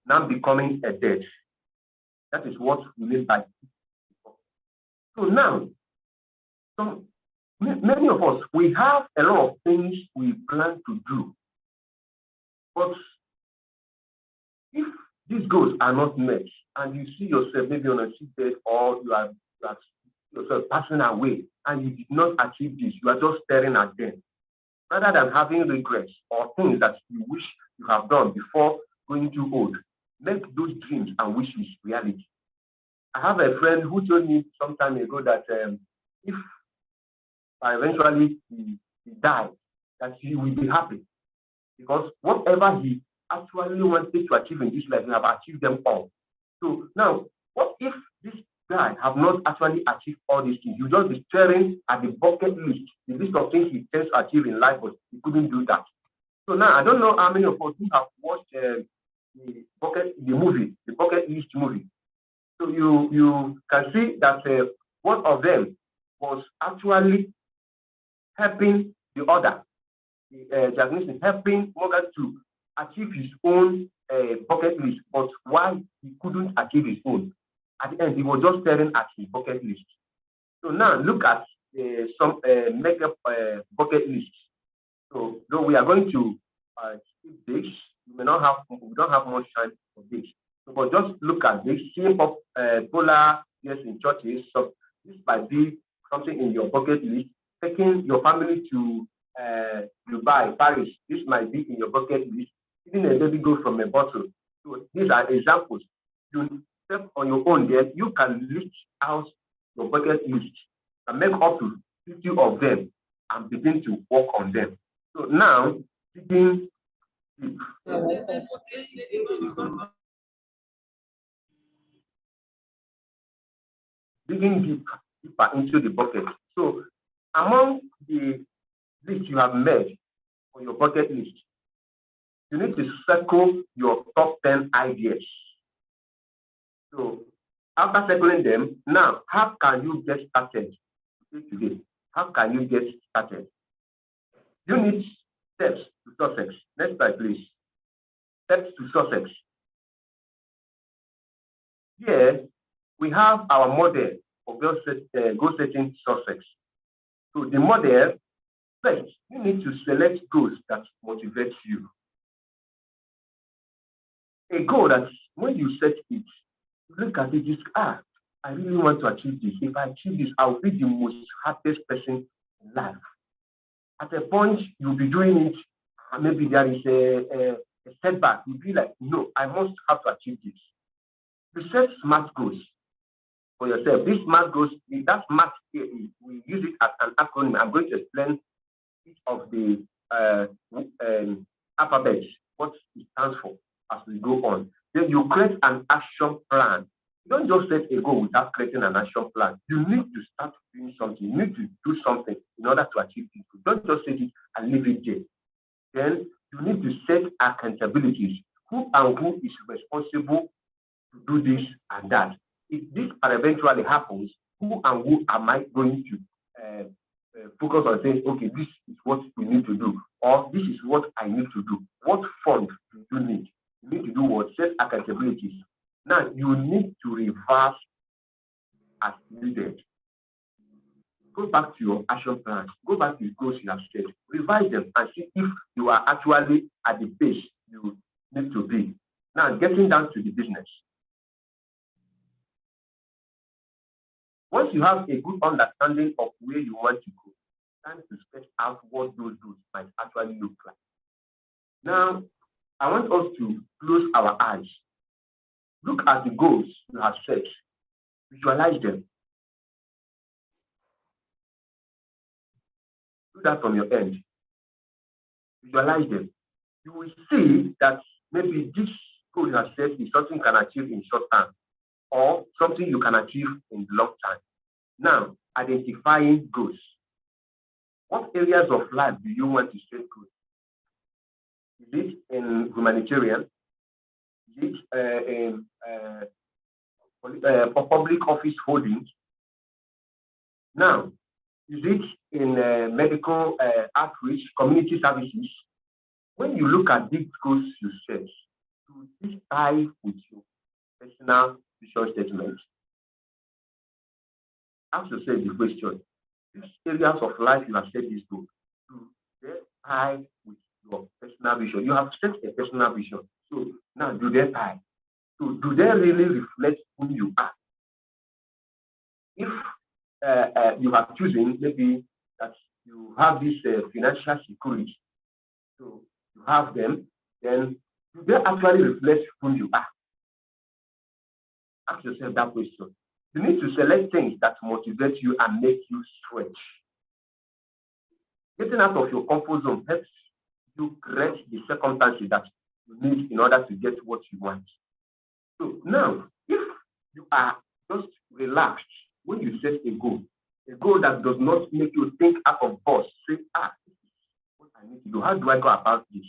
now becoming a dead. That is what we mean by. So now, many of us, we have a lot of things we plan to do, but if these goals are not met, and you see yourself maybe on a seatbelt, or you are yourself passing away, and you did not achieve this, you are just staring at them. Rather than having regrets or things that you wish you have done before going too old, make those dreams and wishes reality. I have a friend who told me some time ago that if eventually he died, that he will be happy, because whatever he actually wanted to achieve in this life, he have achieved them all. So now, what if this guy have not actually achieved all these things? You just be staring at the bucket list, the list of things he tends to achieve in life, but he couldn't do that. So now, I don't know how many of us who have watched the bucket list movie. So you can see that one of them was actually helping the other, helping Morgan to achieve his own bucket list, but why he couldn't achieve his own? At the end, he was just staring at his bucket list. So now look at some makeup bucket list. So though we are going to skip this, we don't have much time for this. So but just look at this. Seeing popular yes in churches. So this might be something in your bucket list. Taking your family to Dubai, Paris. This might be in your bucket list. Even a baby goes from a bottle. So these are examples. You step on your own there, you can list out your bucket list and make up to 50 of them and begin to work on them. So now, digging deep. Digging deeper into the bucket. So among the list you have made for your bucket list, you need to circle your top 10 ideas. So after circling them, now how can you get started today? How can you get started? You need steps to success. Next slide, please. Steps to success. Here we have our model for goal setting success. So the model, first, you need to select goals that motivate you. A goal that when you set it, look at it, I really want to achieve this. If I achieve this, I'll be the most happiest person in life. At a point, you'll be doing it, and maybe there is a setback. You'll be like, no, I must have to achieve this. You set SMART goals for yourself. This SMART goals, that SMART, we use it as an acronym. I'm going to explain each of the alphabets, what it stands for as we go on. Then you create an action plan. You don't just set a goal without creating an action plan. You need to start doing something. You need to do something in order to achieve it. You don't just set it and leave it there. Then you need to set accountabilities. Who and who is responsible to do this and that? If this eventually happens, who and who am I going to focus on saying, okay, this is what we need to do, or this is what I need to do? What fund do you need? You need to do what? Set accountabilities. Now, you need to reverse as needed. Go back to your action plans. Go back to the goals you have set. Revise them and see if you are actually at the pace you need to be. Now, getting down to the business. Once you have a good understanding of where you want to go, time to sketch out what those goals might actually look like. Now, I want us to close our eyes. Look at the goals you have set. Visualize them. Do that from your end. Visualize them. You will see that maybe this goal you have set is something you can achieve in short time, or something you can achieve in long time. Now, identifying goals. What areas of life do you want to set goals? Is it in humanitarian? Is it for public office holdings? Now, is it in medical outreach, community services? When you look at these goals you set, do this tie with your personal vision statement? Ask yourself the question: which areas of life you have set this goal, do they tie with your personal vision? You have set a personal vision. So now, do they tie? So do they really reflect who you are? If you have chosen maybe that you have this financial security, so you have them, then do they actually reflect who you are? Ask yourself that question. You need to select things that motivate you and make you stretch. Getting out of your comfort zone helps you create the circumstances that you need in order to get what you want. So now, if you are just relaxed when you set a goal that does not make you think out of box, say, this is what I need to do. How do I go about this?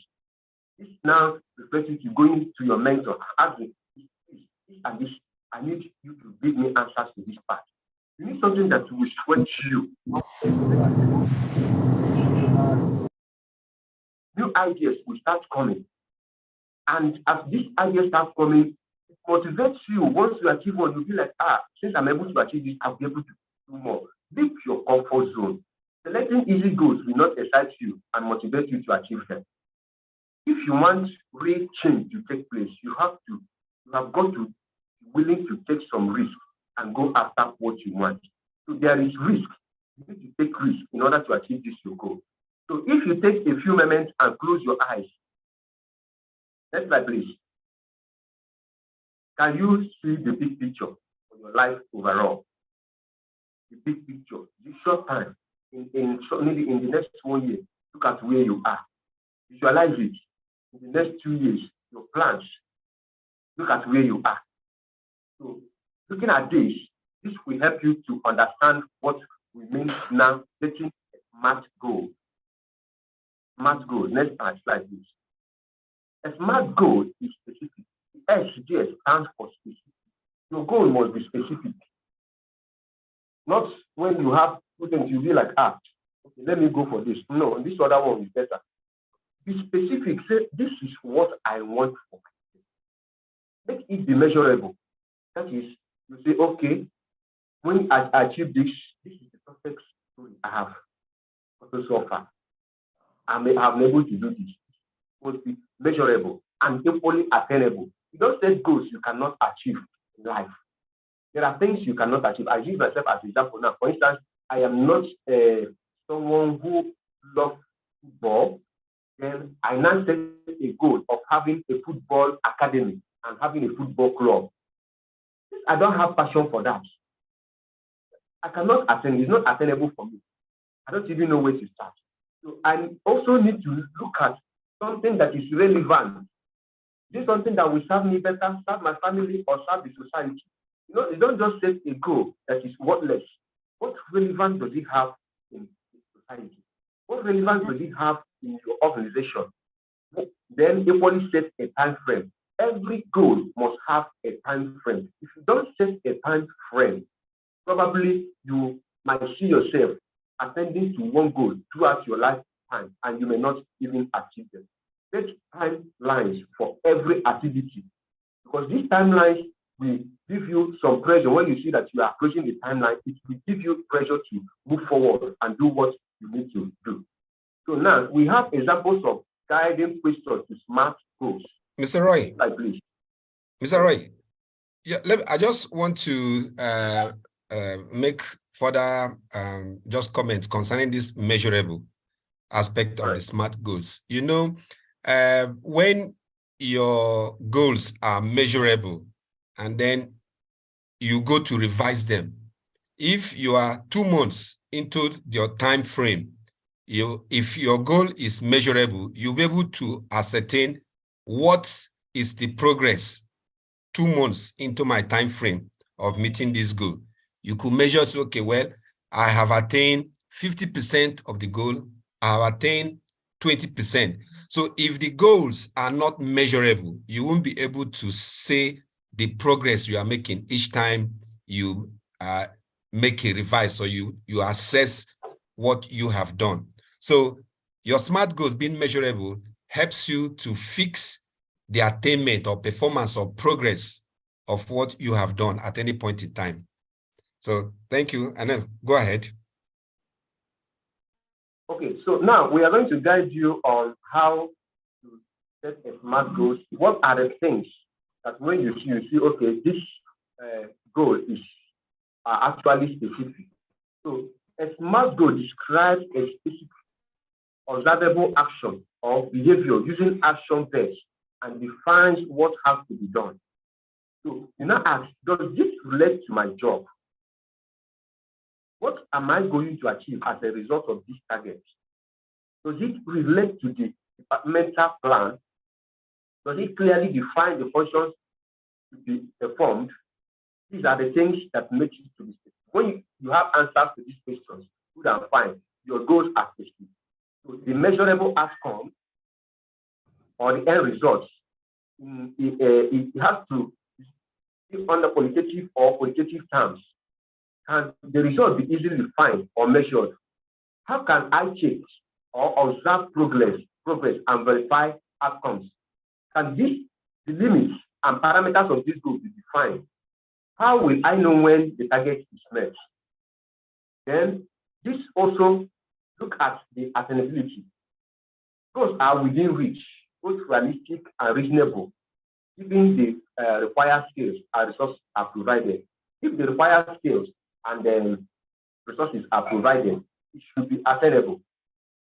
This now refers to going to your mentor, asking, this and this. I need you to give me answers to this part. You need something that will stretch you. New ideas will start coming. And as these ideas start coming, it motivates you. Once you achieve one, you'll be like, since I'm able to achieve this, I'll be able to do more. Leave your comfort zone. Selecting easy goals will not excite you and motivate you to achieve them. If you want real change to take place, you have got to be willing to take some risk and go after what you want. So there is risk. You need to take risk in order to achieve this your goal. So if you take a few moments and close your eyes, next slide, please. Can you see the big picture of your life overall? The big picture, the short time, maybe in the next 1 year, look at where you are. Visualize it. In the next 2 years, your plans, look at where you are. So looking at this will help you to understand what we mean now setting a SMART goal. SMART goal, next slide, please. A SMART goal is specific. The SG stands for specific. Your goal must be specific. Not when you have students, you'll be like, okay, let me go for this. No, this other one is better. Be specific. Say, this is what I want for myself. Make it be measurable. That is, you say, okay, when I achieve this, this is the perfect story I have so far. I'm able to do this. It must be measurable and equally attainable. You don't set goals you cannot achieve in life. there are things you cannot achieve. I use myself as an example now. For instance, I am not someone who loves football. Then I now set a goal of having a football academy and having a football club. I don't have passion for that. I cannot attend. It's not attainable for me. I don't even know where to start. So I also need to look at something that is relevant. Is this something that will serve me better, serve my family, or serve the society? You know, you don't just set a goal that is worthless. What relevance does it have in society? What relevance does it have in your organization? Then equally set a time frame. Every goal must have a time frame. If you don't set a time frame, probably you might see yourself attending to one goal throughout your lifetime, and you may not even achieve them. Set timelines for every activity, because these timelines will give you some pressure. When you see that you are approaching the timeline, it will give you pressure to move forward and do what you need to do. So now we have examples of guiding questions to SMART goals. Mr. Roy. Please. Mr. Roy, yeah, I just want to make further just comments concerning this measurable aspect of the SMART goals. You know, when your goals are measurable and then you go to revise them, if you are 2 months into your time frame, if your goal is measurable, you'll be able to ascertain what is the progress 2 months into my time frame of meeting this goal. You could measure, say, okay, well, I have attained 50% of the goal, I have attained 20%. So if the goals are not measurable, you won't be able to say the progress you are making each time you make a revise, or you assess what you have done. So your SMART goals being measurable helps you to fix the attainment or performance or progress of what you have done at any point in time. So thank you, and then go ahead. Okay, so now we are going to guide you on how to set a SMART goals. What are the things that when you see, okay, this goal is actually specific. So a SMART goal describes a specific observable action or behavior using action verbs and defines what has to be done. So you now ask, does this relate to my job? What am I going to achieve as a result of this target? Does it relate to the departmental plan? Does it clearly define the functions to be performed? These are the things that make it to be specific. When you have answers to these questions, good and fine, your goals are specific. So the measurable outcome or the end results, it has to be under qualitative or quantitative terms. Can the result be easily defined or measured? How can I check or observe progress and verify outcomes? Can the limits and parameters of this goal be defined? How will I know when the target is met? Then this also look at the attainability. Goals are within reach, both realistic and reasonable, given the required skills and resources are provided. If the required skills and then resources are provided, it should be attainable.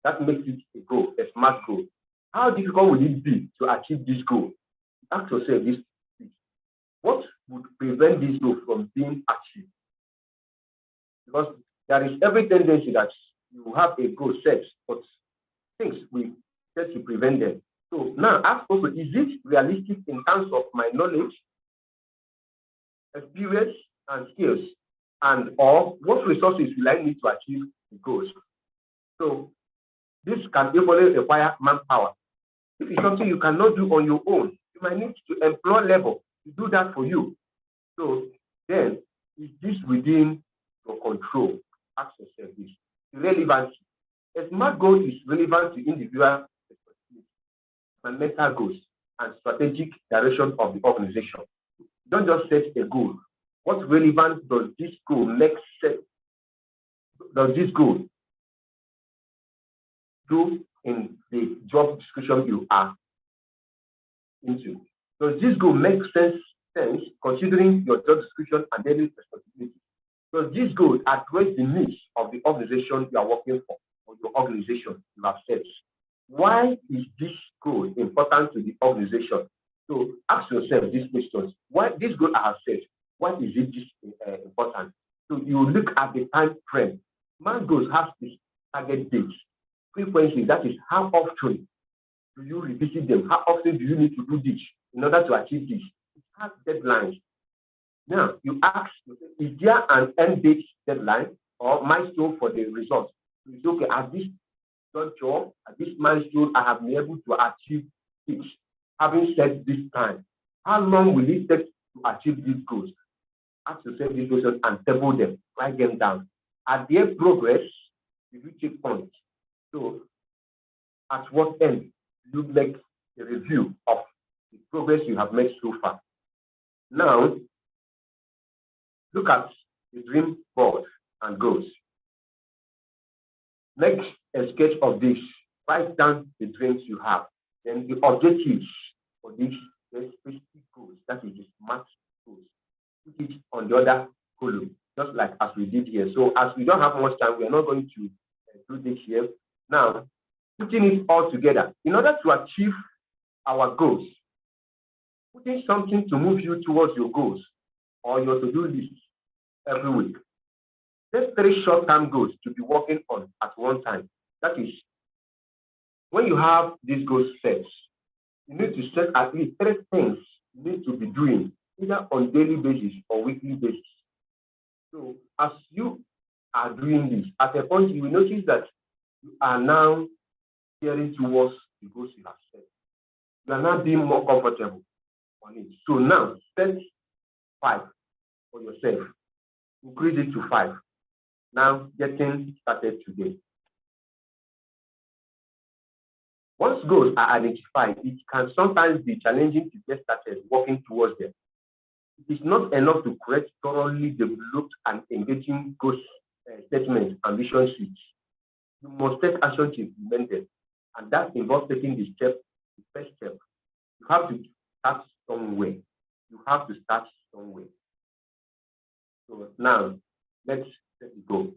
That makes it a goal, a SMART goal. How difficult will it be to achieve this goal? Ask yourself this: what would prevent this goal from being achieved? Because there is every tendency that you have a goal set, but things will set to prevent them. So now ask also, is it realistic in terms of my knowledge, experience, and skills? And or what resources will I need to achieve the goals? So this can equally require manpower. If it's something you cannot do on your own, you might need to employ labor to do that for you. So then, is this within your control? Ask yourself this. Relevancy. A SMART goal is relevant to individual and mental goals and strategic direction of the organization. Don't just set a goal. What relevance does this goal make sense? Does this goal do in the job description you are into? Does this goal make sense sense considering your job description and daily responsibilities. Because these goals address the needs of the organization you are working for or your organization you have set. Why is this goal important to the organization? So ask yourself these questions. Why this goal I have set? Why is it this important? So you look at the time frame. SMART goals have this target date, frequency, that is how often do you revisit them? How often do you need to do this in order to achieve this? It has deadlines. Now, you ask, is there an end date deadline or milestone for the results? So it's okay, at this juncture, at this milestone, I have been able to achieve this, having set this time. How long will it take to achieve these goals? Ask yourself these questions and table them, write them down. At their progress, you will take points. So, at what end do you make a review of the progress you have made so far? Now, look at the dream board and goals. Make a sketch of this. Write down the dreams you have. Then the objectives for these specific goals, that is the SMART goals. Put it on the other column, just like as we did here. So as we don't have much time, we are not going to do this here. Now, putting it all together, in order to achieve our goals, putting something to move you towards your goals or your to-do list every week. There's 3 short-term goals to be working on at one time. That is, when you have these goals set, you need to set at least 3 things you need to be doing, either on daily basis or weekly basis. So as you are doing this, at a point you will notice that you are now gearing towards the goals you have set. You are now being more comfortable on it. So now set 5 for yourself. Increase it to 5. Now getting started today. Once goals are identified, it can sometimes be challenging to get started working towards them. It is not enough to create thoroughly developed and engaging goal statements and vision sheets. You must take action to implement them, and that involves taking the first step. You have to start somewhere. You have to start somewhere. So now, let's let it go.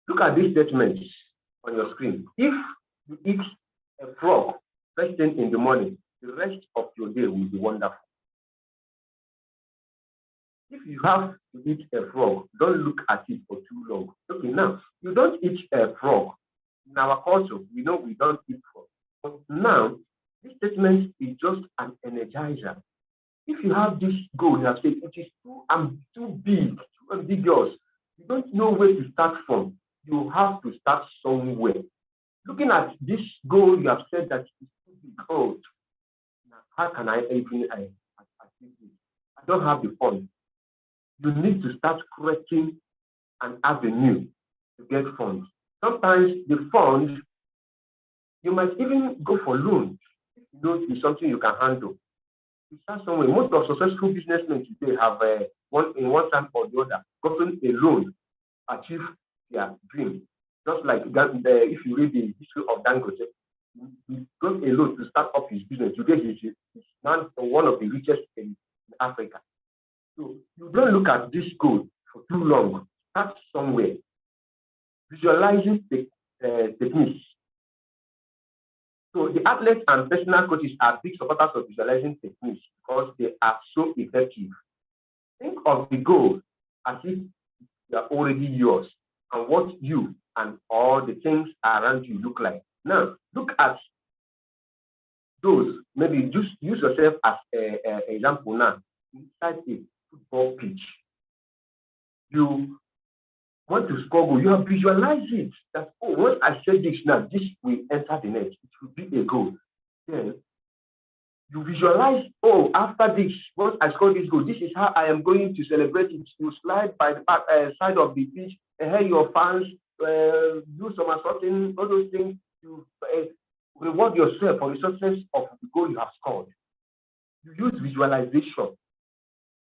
Look at these statements on your screen. If you eat a frog first thing in the morning, the rest of your day will be wonderful. If you have to eat a frog, don't look at it for too long. Okay, now, you don't eat a frog. In our culture, we know we don't eat frog. But now, this statement is just an energizer. If you have this goal, you have said, it is too big, too ambiguous, you don't know where to start from. You have to start somewhere. Looking at this goal, you have said that it's too big. Oh, how can I even achieve this? I don't have the funds. You need to start creating an avenue to get funds. Sometimes the funds, you might even go for loans if you know it's something you can handle. You start somewhere. Most of successful businessmen today have in one time or the other gotten a loan, achieve their dream. Just like if you read the history of Dangote, he got a loan to start up his business. Today he's now one of the richest in Africa. So you don't look at this goal for too long. Start somewhere. Visualizing the techniques. So the athletes and personal coaches are big supporters of visualizing techniques because they are so effective. Think of the goal as if they are already yours and what you and all the things around you look like. Now, look at those. Maybe just use yourself as an example now. Inside a football pitch, you want to score goal. You have visualized it. That, oh, once I say this now, this will enter the net. It will be a goal. Then you visualize, oh, after this, once I score this goal, this is how I am going to celebrate it. You slide by the back, side of the pitch, and hear your fans, do some assaulting, all those things. You reward yourself for the success of the goal you have scored. You use visualization.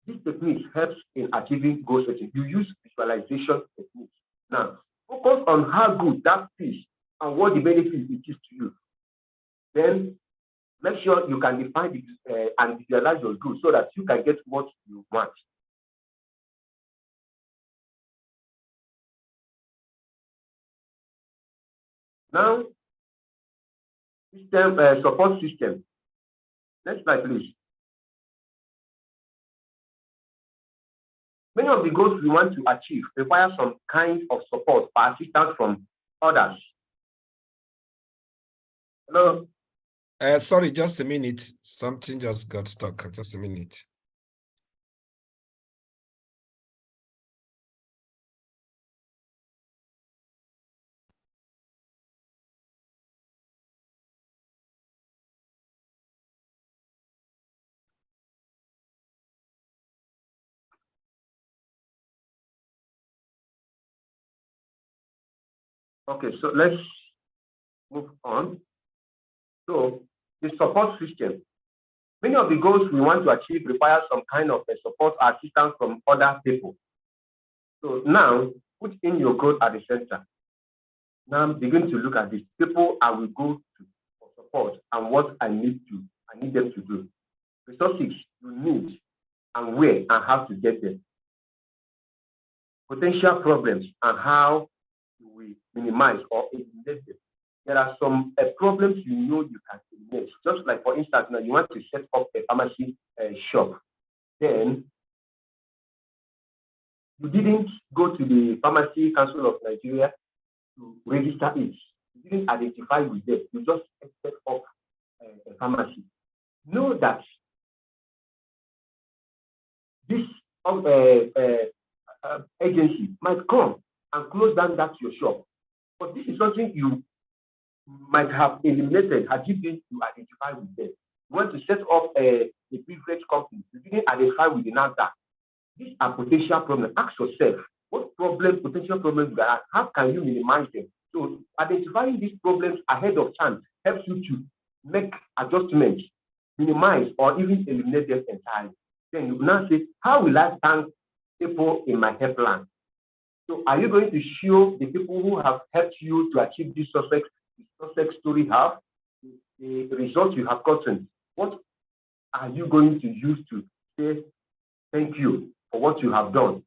This technique helps in achieving goal setting. You use visualization techniques. Now, focus on how good that is and what the benefit it is to you. Then Make sure you can define and visualize your goals so that you can get what you want. Now, system support system. Next slide, please. Many of the goals we want to achieve require some kind of support or assistance from others. Hello? Sorry, just a minute. Something just got stuck. Just a minute. Okay, so let's move on. So the support system. Many of the goals we want to achieve require some kind of a support or assistance from other people. So now put in your goal at the center. Now begin to look at these people I will go to for support and what I need them to do. Resources you need and where and how to get them. Potential problems and how we minimize or eliminate them. There are some problems you know you can eliminate. Just like, for instance, now you want to set up a pharmacy shop. Then you didn't go to the Pharmacy Council of Nigeria to register it. You didn't identify with them. You just set up a pharmacy. Know that this agency might come and close down that your shop. But this is something you might have eliminated had you been to identify with them. You want to set up a beverage company. You didn't identify with the NAFDAC. These are potential problems. Ask yourself, what potential problems there are? How can you minimize them? So identifying these problems ahead of time helps you to make adjustments, minimize, or even eliminate them entirely. Then you now say, how will I thank people in my helpline? So are you going to show the people who have helped you to achieve this success story have, the results you have gotten? What are you going to use to say thank you for what you have done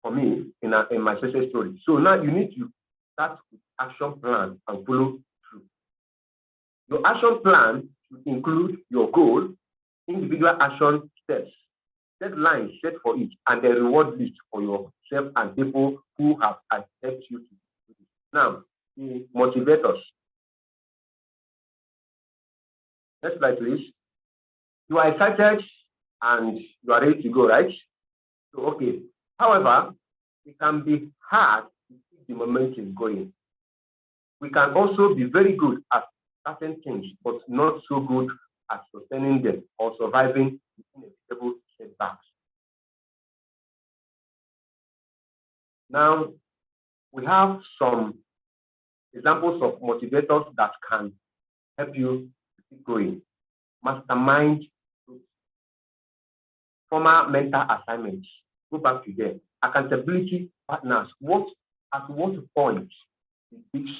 for me in my success story? So now you need to start with action plan and follow through. Your action plan should include your goal, individual action steps, deadlines set for each, and the reward list for yourself and people who have helped you to do this. Now, the motivators. Next slide, please. You are excited and you are ready to go, right? So, okay. However, it can be hard to keep the momentum going. We can also be very good at certain things, but not so good at sustaining them or surviving the inevitable setbacks. Now, we have some examples of motivators that can help you to keep going. Mastermind groups, former mentor assignments, go back to them. Accountability partners, at what point did this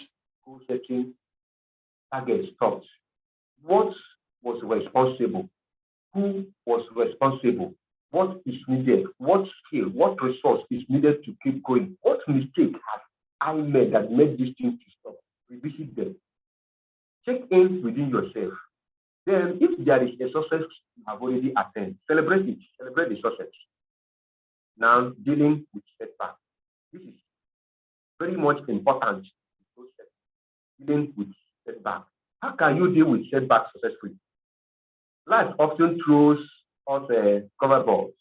goal setting target stopped? What was responsible? Who was responsible? What is needed? What skill, what resource is needed to keep going? What mistake have I made that made this thing to stop? Revisit them. Check in within yourself. Then, if there is a success you have already attained, celebrate it. Celebrate the success. Now, dealing with setbacks. This is very much important. Dealing with setbacks. How can you deal with setbacks successfully? Life often throws us curveballs,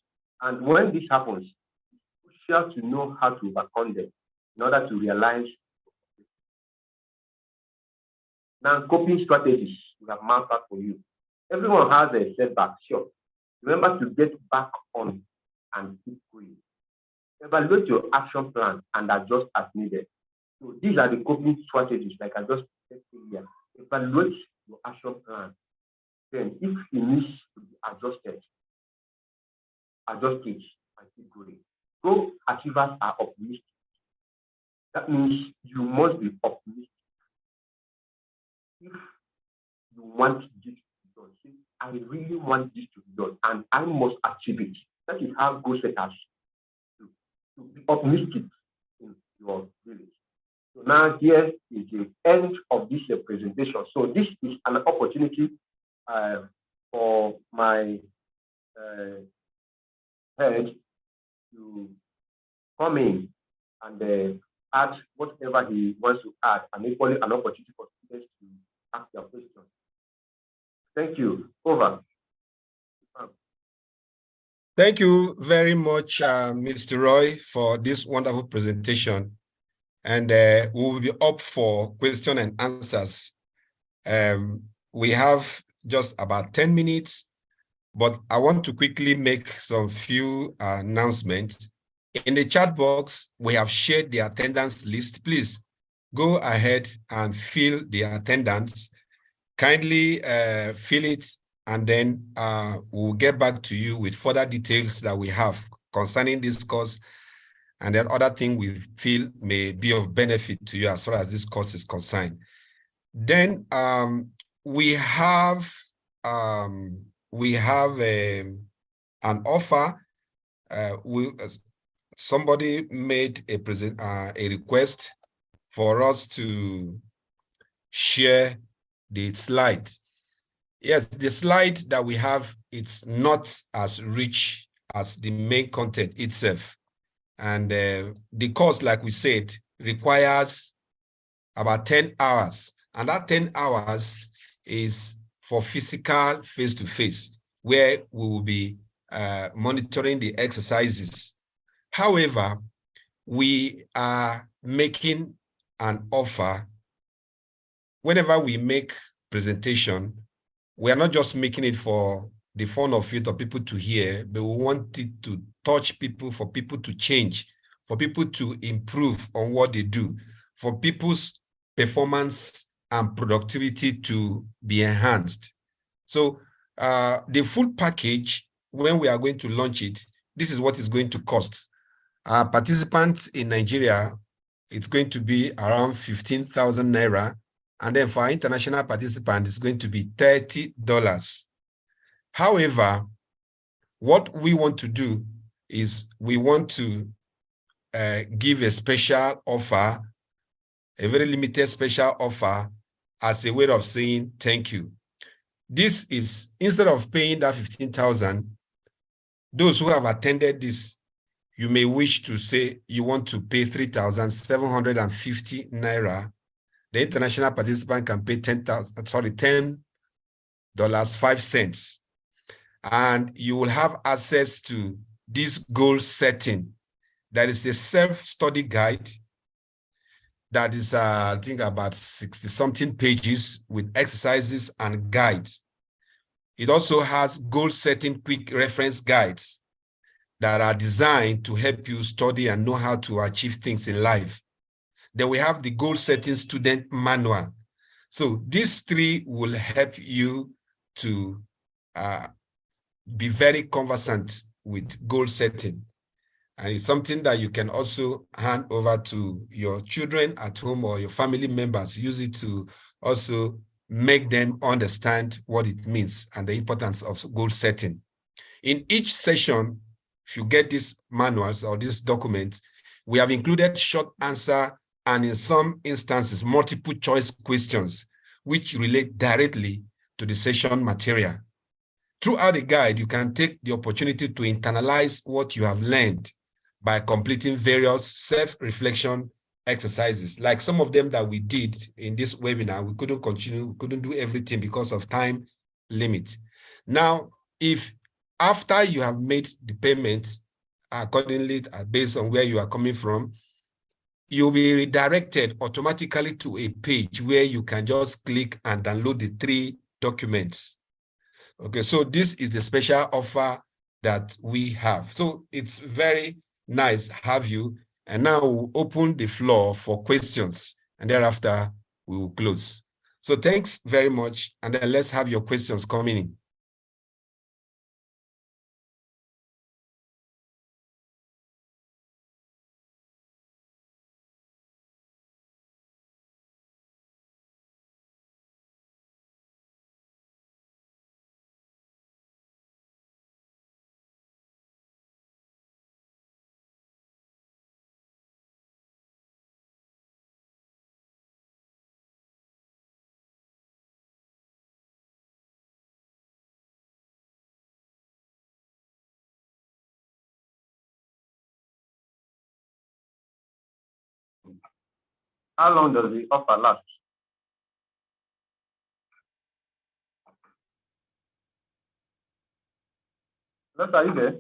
and when this happens, it's crucial to know how to overcome them in order to realize. Now, coping strategies we have marked out for you. Everyone has a setback, sure. Remember to get back on and keep going. Evaluate your action plan and adjust as needed. So these are the coping strategies, like I just said earlier. Evaluate your action plan. Then, if it needs to be adjusted, adjust it and keep going. Goal achievers are optimistic. That means you must be optimistic. If you want this to be done. Say, I really want this to be done, and I must achieve it. That is how goal setters to be optimistic in your village. So now here is the end of this presentation. So this is an opportunity for my head to come in and add whatever he wants to add, and equally an opportunity for students to ask their questions. Thank you. Over. Thank you very much, Mr. Roy, for this wonderful presentation. And we will be up for question and answers. We have just about 10 minutes, but I want to quickly make some few announcements. In the chat box, we have shared the attendance list. Please go ahead and fill the attendance. Kindly fill it, and then we'll get back to you with further details that we have concerning this course and then other things we feel may be of benefit to you as far as this course is concerned. Then we have an offer. Somebody made a request for us to share the slide. Yes, the slide that we have, it's not as rich as the main content itself. And the course, like we said, requires about 10 hours. And that 10 hours is for physical face-to-face, where we will be monitoring the exercises. However, we are making an offer. Whenever we make presentation, we are not just making it for the fun of it or people to hear, but we want it to touch people, for people to change, for people to improve on what they do, for people's performance and productivity to be enhanced. So the full package, when we are going to launch it, this is what it's going to cost. Participants in Nigeria, it's going to be around 15,000 Naira. And then for our international participants, it's going to be $30. However, what we want to do is we want to give a special offer, a very limited special offer, as a way of saying thank you. This is, instead of paying that 15,000, those who have attended this, you may wish to say you want to pay 3,750 Naira. The international participant can pay $10.05. And you will have access to this goal setting. That is a self-study guide that is, I think, about 60-something pages with exercises and guides. It also has goal setting quick reference guides that are designed to help you study and know how to achieve things in life. Then we have the goal setting student manual. So these three will help you to be very conversant with goal setting. And it's something that you can also hand over to your children at home or your family members. Use it to also make them understand what it means and the importance of goal setting. In each session, if you get these manuals or these documents, we have included short answer and in some instances, multiple choice questions, which relate directly to the session material. Throughout the guide, you can take the opportunity to internalize what you have learned by completing various self-reflection exercises. Like some of them that we did in this webinar, we couldn't continue, we couldn't do everything because of time limit. Now, if after you have made the payment accordingly based on where you are coming from, you'll be redirected automatically to a page where you can just click and download the 3 documents. Okay, so this is the special offer that we have. So it's very nice to have you. And now we'll open the floor for questions, and thereafter we will close. So thanks very much. And then let's have your questions coming in. How long does the offer last? Let's are you there?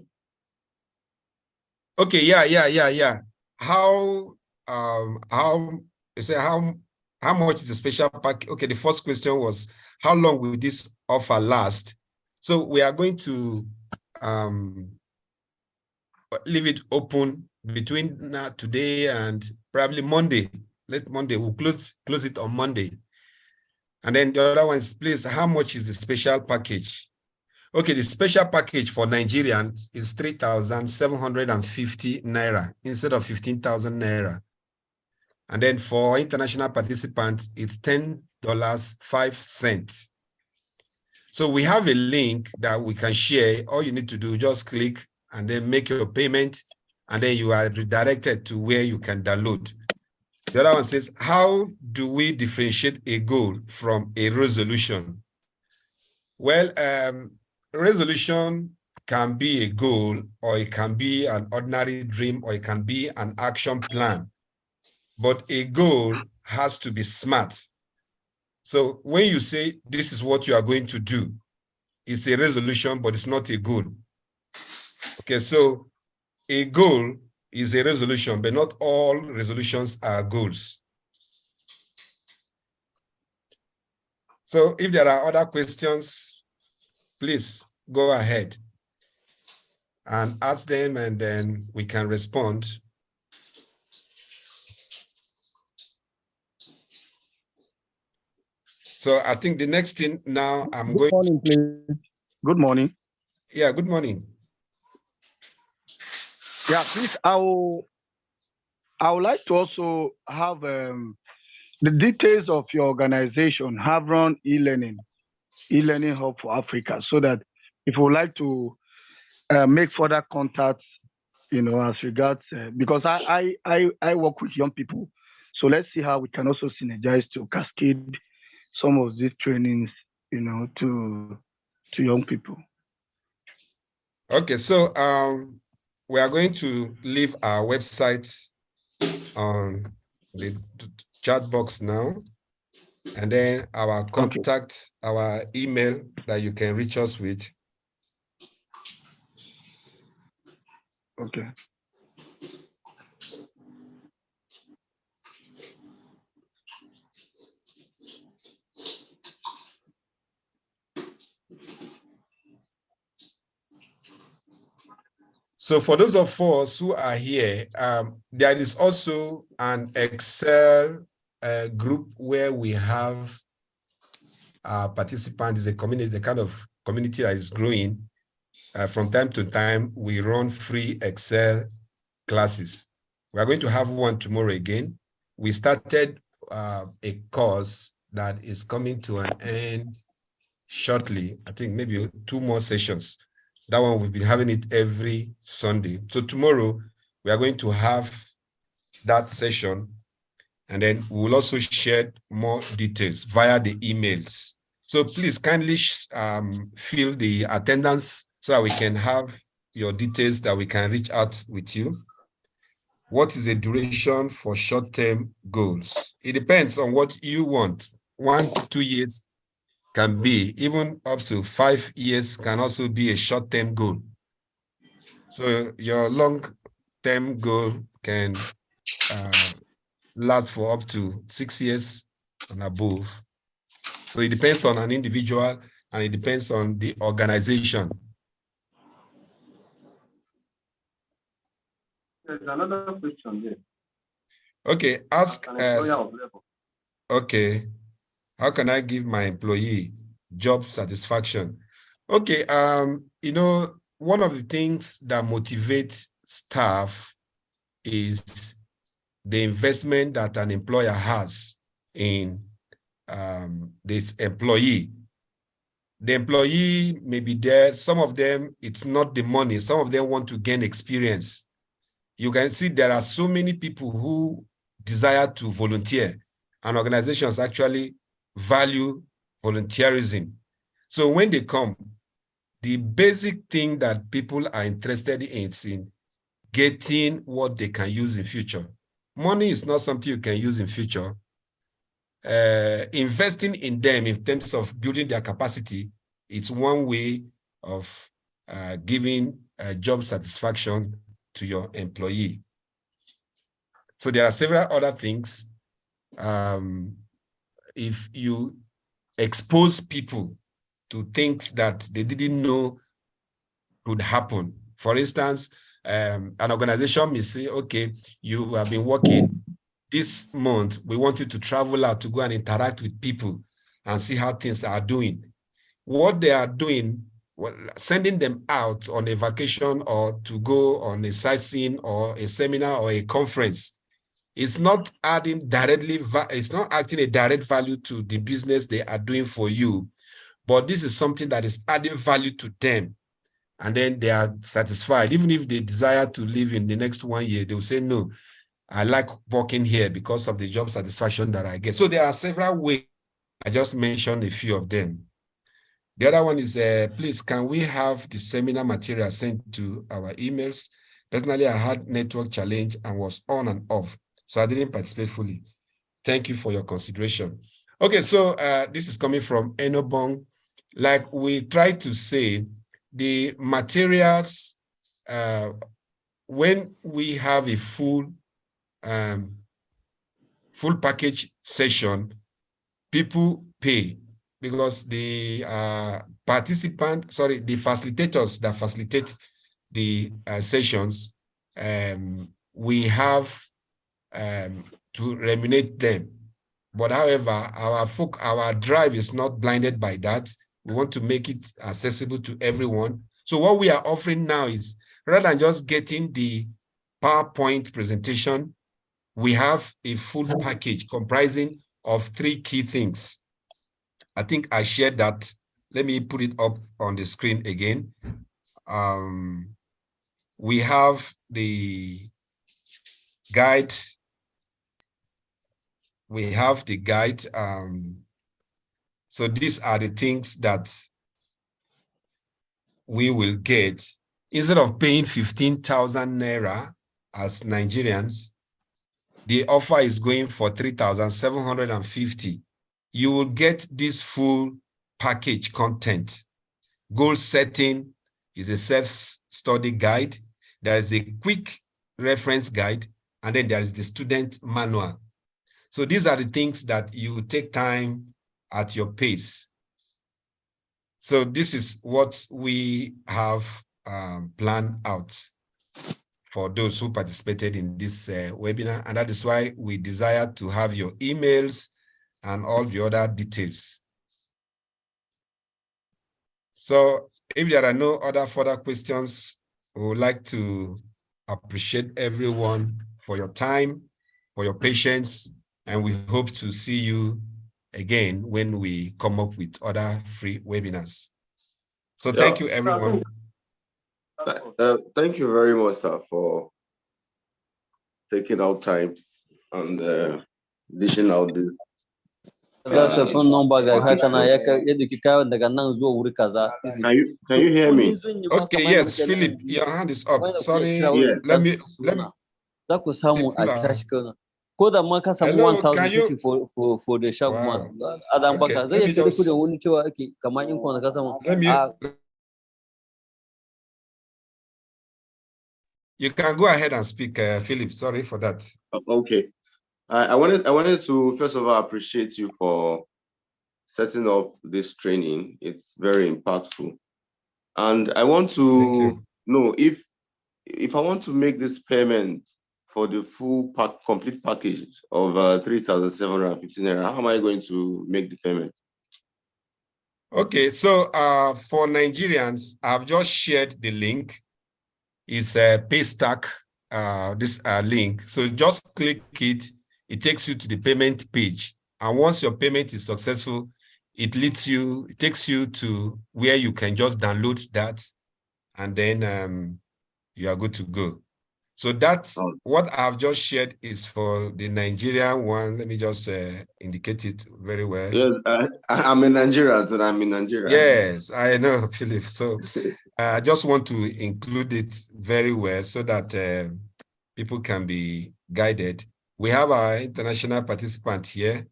Okay, yeah. How you say how much is the special pack? Okay, the first question was how long will this offer last? So we are going to leave it open between now today and probably Monday. We'll close it on Monday. And then the other one is, please, how much is the special package? Okay, the special package for Nigerians is 3,750 naira instead of 15,000 naira. And then for international participants, it's $10.05. So we have a link that we can share. All you need to do, just click and then make your payment, and then you are redirected to where you can download. The other one says, how do we differentiate a goal from a resolution? Well, resolution can be a goal, or it can be an ordinary dream, or it can be an action plan. But a goal has to be smart. So when you say this is what you are going to do, it's a resolution, but it's not a goal. Okay, so a goal is a resolution, but not all resolutions are goals. So if there are other questions, please go ahead and ask them, and then we can respond. So I think the next thing now I'm Good going. morning, please. Good morning. Yeah, good morning. Yeah, please, I would like to also have the details of your organization, Havron e-learning hub for Africa, so that if you would like to make further contacts, as regards, because I work with young people, so let's see how we can also synergize to cascade some of these trainings, to young people. Okay, so we are going to leave our website on the chat box now, and then our contact, our email that you can reach us with. Okay. So for those of us who are here, there is also an Excel group where we have participants. It's a community, the kind of community that is growing. From time to time, we run free Excel classes. We are going to have one tomorrow again. We started a course that is coming to an end shortly. I think maybe 2 more sessions. That one, we've been having it every Sunday. So tomorrow, we are going to have that session, and then we will also share more details via the emails. So please kindly fill the attendance so that we can have your details, that we can reach out with you. What is the duration for short-term goals? It depends on what you want. 1 to 2 years can be, even up to 5 years can also be a short-term goal. So your long-term goal can last for up to 6 years and above. So it depends on an individual, and it depends on the organization. There's another question here. Okay, ask us. Available. Okay, how can I give my employee job satisfaction? Okay, one of the things that motivates staff is the investment that an employer has in this employee. The employee may be there. Some of them, it's not the money. Some of them want to gain experience. You can see there are so many people who desire to volunteer, and organizations actually value volunteerism. So when they come, the basic thing that people are interested in is in getting what they can use in future. money is not something you can use in future. Investing in them in terms of building their capacity, it's one way of giving job satisfaction to your employee. So there are several other things. If you expose people to things that they didn't know could happen. For instance, an organization may say, okay, you have been working this month, we want you to travel out to go and interact with people and see how things are doing. What they are doing, well, sending them out on a vacation or to go on a sightseeing or a seminar or a conference, it's not adding directly, it's not adding a direct value to the business they are doing for you, but this is something that is adding value to them. And then they are satisfied. Even if they desire to live in the next 1 year, they will say, no, I like working here because of the job satisfaction that I get. So there are several ways. I just mentioned a few of them. The other one is, please, can we have the seminar material sent to our emails? Personally, I had network challenge and was on and off, so I didn't participate fully. Thank you for your consideration. Okay, so this is coming from Enobong. Like we try to say, the materials, when we have a full package session, people pay because the the facilitators that facilitate the sessions, we have to remunerate them. But however, our drive is not blinded by that. We want to make it accessible to everyone. So what we are offering now is, rather than just getting the PowerPoint presentation, we have a full package comprising of 3 key things. I think I shared that. Let me put it up on the screen again. We have the guide. We have the guide. So these are the things that we will get. Instead of paying 15,000 Naira as Nigerians, the offer is going for 3,750. You will get this full package content. Goal setting is a self-study guide. There is a quick reference guide, and then there is the student manual. So these are the things that you take time at your pace. So this is what we have planned out for those who participated in this webinar, and that is why we desire to have your emails and all the other details. So if there are no other further questions, we would like to appreciate everyone for your time, for your patience, and we hope to see you again when we come up with other free webinars. So thank you, everyone. Thank you very much, sir, for taking out time and dishing out this. Can you hear me? Okay, yes, Philip, your hand is up. Sorry, yeah. let me. Hello, can you for the shop? You can go ahead and speak, Philip. Sorry for that. Okay. I wanted to first of all appreciate you for setting up this training. It's very impactful, and I want to know if I want to make this payment for the full complete package of 3,750 Naira, how am I going to make the payment? Okay, so for Nigerians, I've just shared the link. It's a Paystack, this link. So just click it. It takes you to the payment page. And once your payment is successful, it takes you to where you can just download that, and then you are good to go. So that's what I've just shared is for the Nigerian one. Let me just indicate it very well. Yes, I'm in Nigeria, and I'm in Nigeria. Yes, I know, Philip. So I just want to include it very well so that people can be guided We have our international participants here,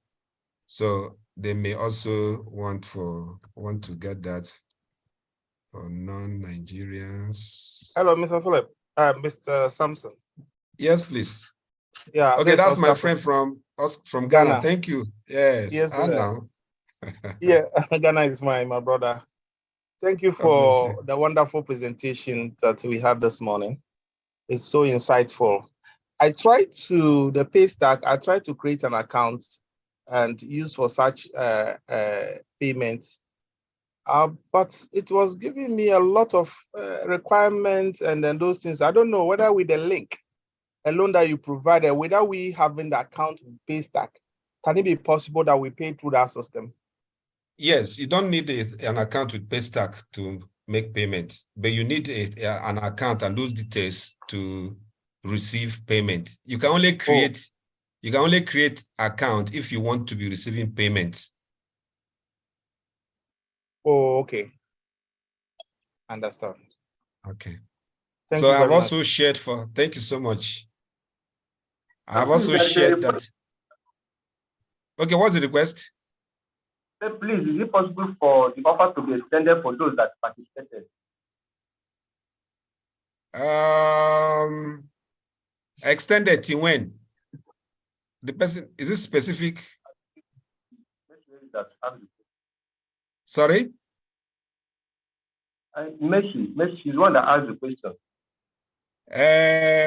so they may also want to get that for non-Nigerians. Hello, Mr. Philip. Mr. Sampson. Yes, please. Yeah. Okay, that's Oscar my friend from Ghana. Thank you. Yes. Yes. Now. Yeah, Ghana is my brother. Thank you for the wonderful presentation that we had this morning. It's so insightful. I tried to create an account and use for such payments. But it was giving me a lot of requirements and then those things. I don't know whether with the link alone that you provided, without we having the account with Paystack, can it be possible that we pay through that system? Yes, you don't need an account with Paystack to make payments, but you need an account and those details to receive payment. You can only create account if you want to be receiving payments. Oh, okay. Understand. Okay. Thank so you I've very also much. shared thank you so much. I've also shared that. Okay, what's the request? Please, is it possible for the offer to be extended for those that participated? Extended to when? The person, is it specific? Sorry? Messi is one that asked the question.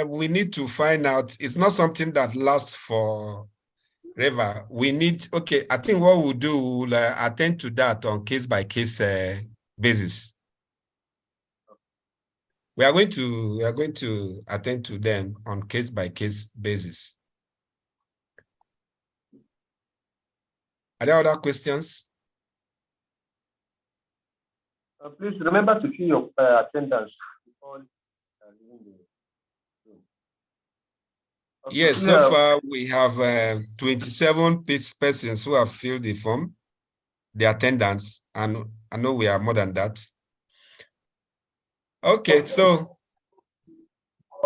We need to find out. It's not something that lasts forever. We need, okay, I think what we'll do, we'll attend to that on case-by-case basis. We are going to attend to them on case-by-case basis. Are there other questions? Please remember to fill your attendance before leaving the room. Yes, so far we have 27 persons who have filled the form, the attendance, and I know we are more than that. Okay, so.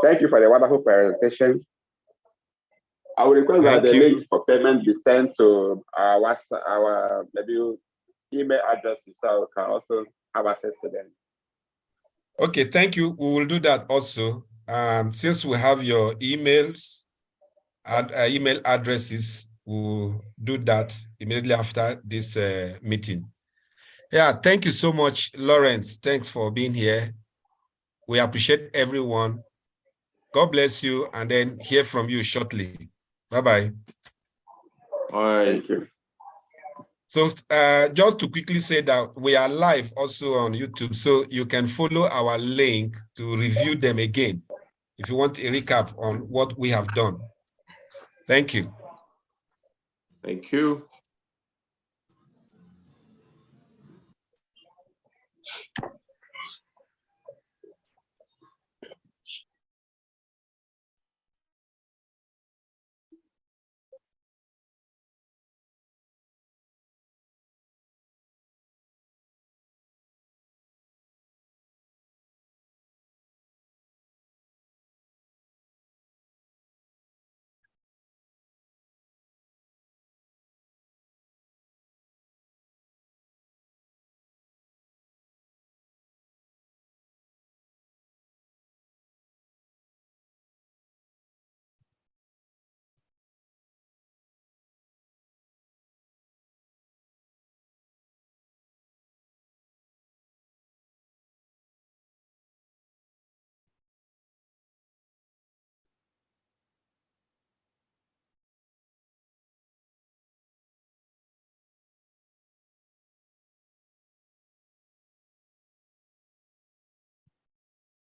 Thank you for the wonderful presentation. I will request that the link for payment be sent to our maybe email addresses so we can also have access to them. Okay, thank you. We will do that also. Since we have your emails, email addresses, we'll do that immediately after this meeting. Yeah, thank you so much, Lawrence. Thanks for being here. We appreciate everyone. God bless you, and then hear from you shortly. Bye-bye. Thank you. So just to quickly say that we are live also on YouTube, so you can follow our link to review them again if you want a recap on what we have done. Thank you. Thank you.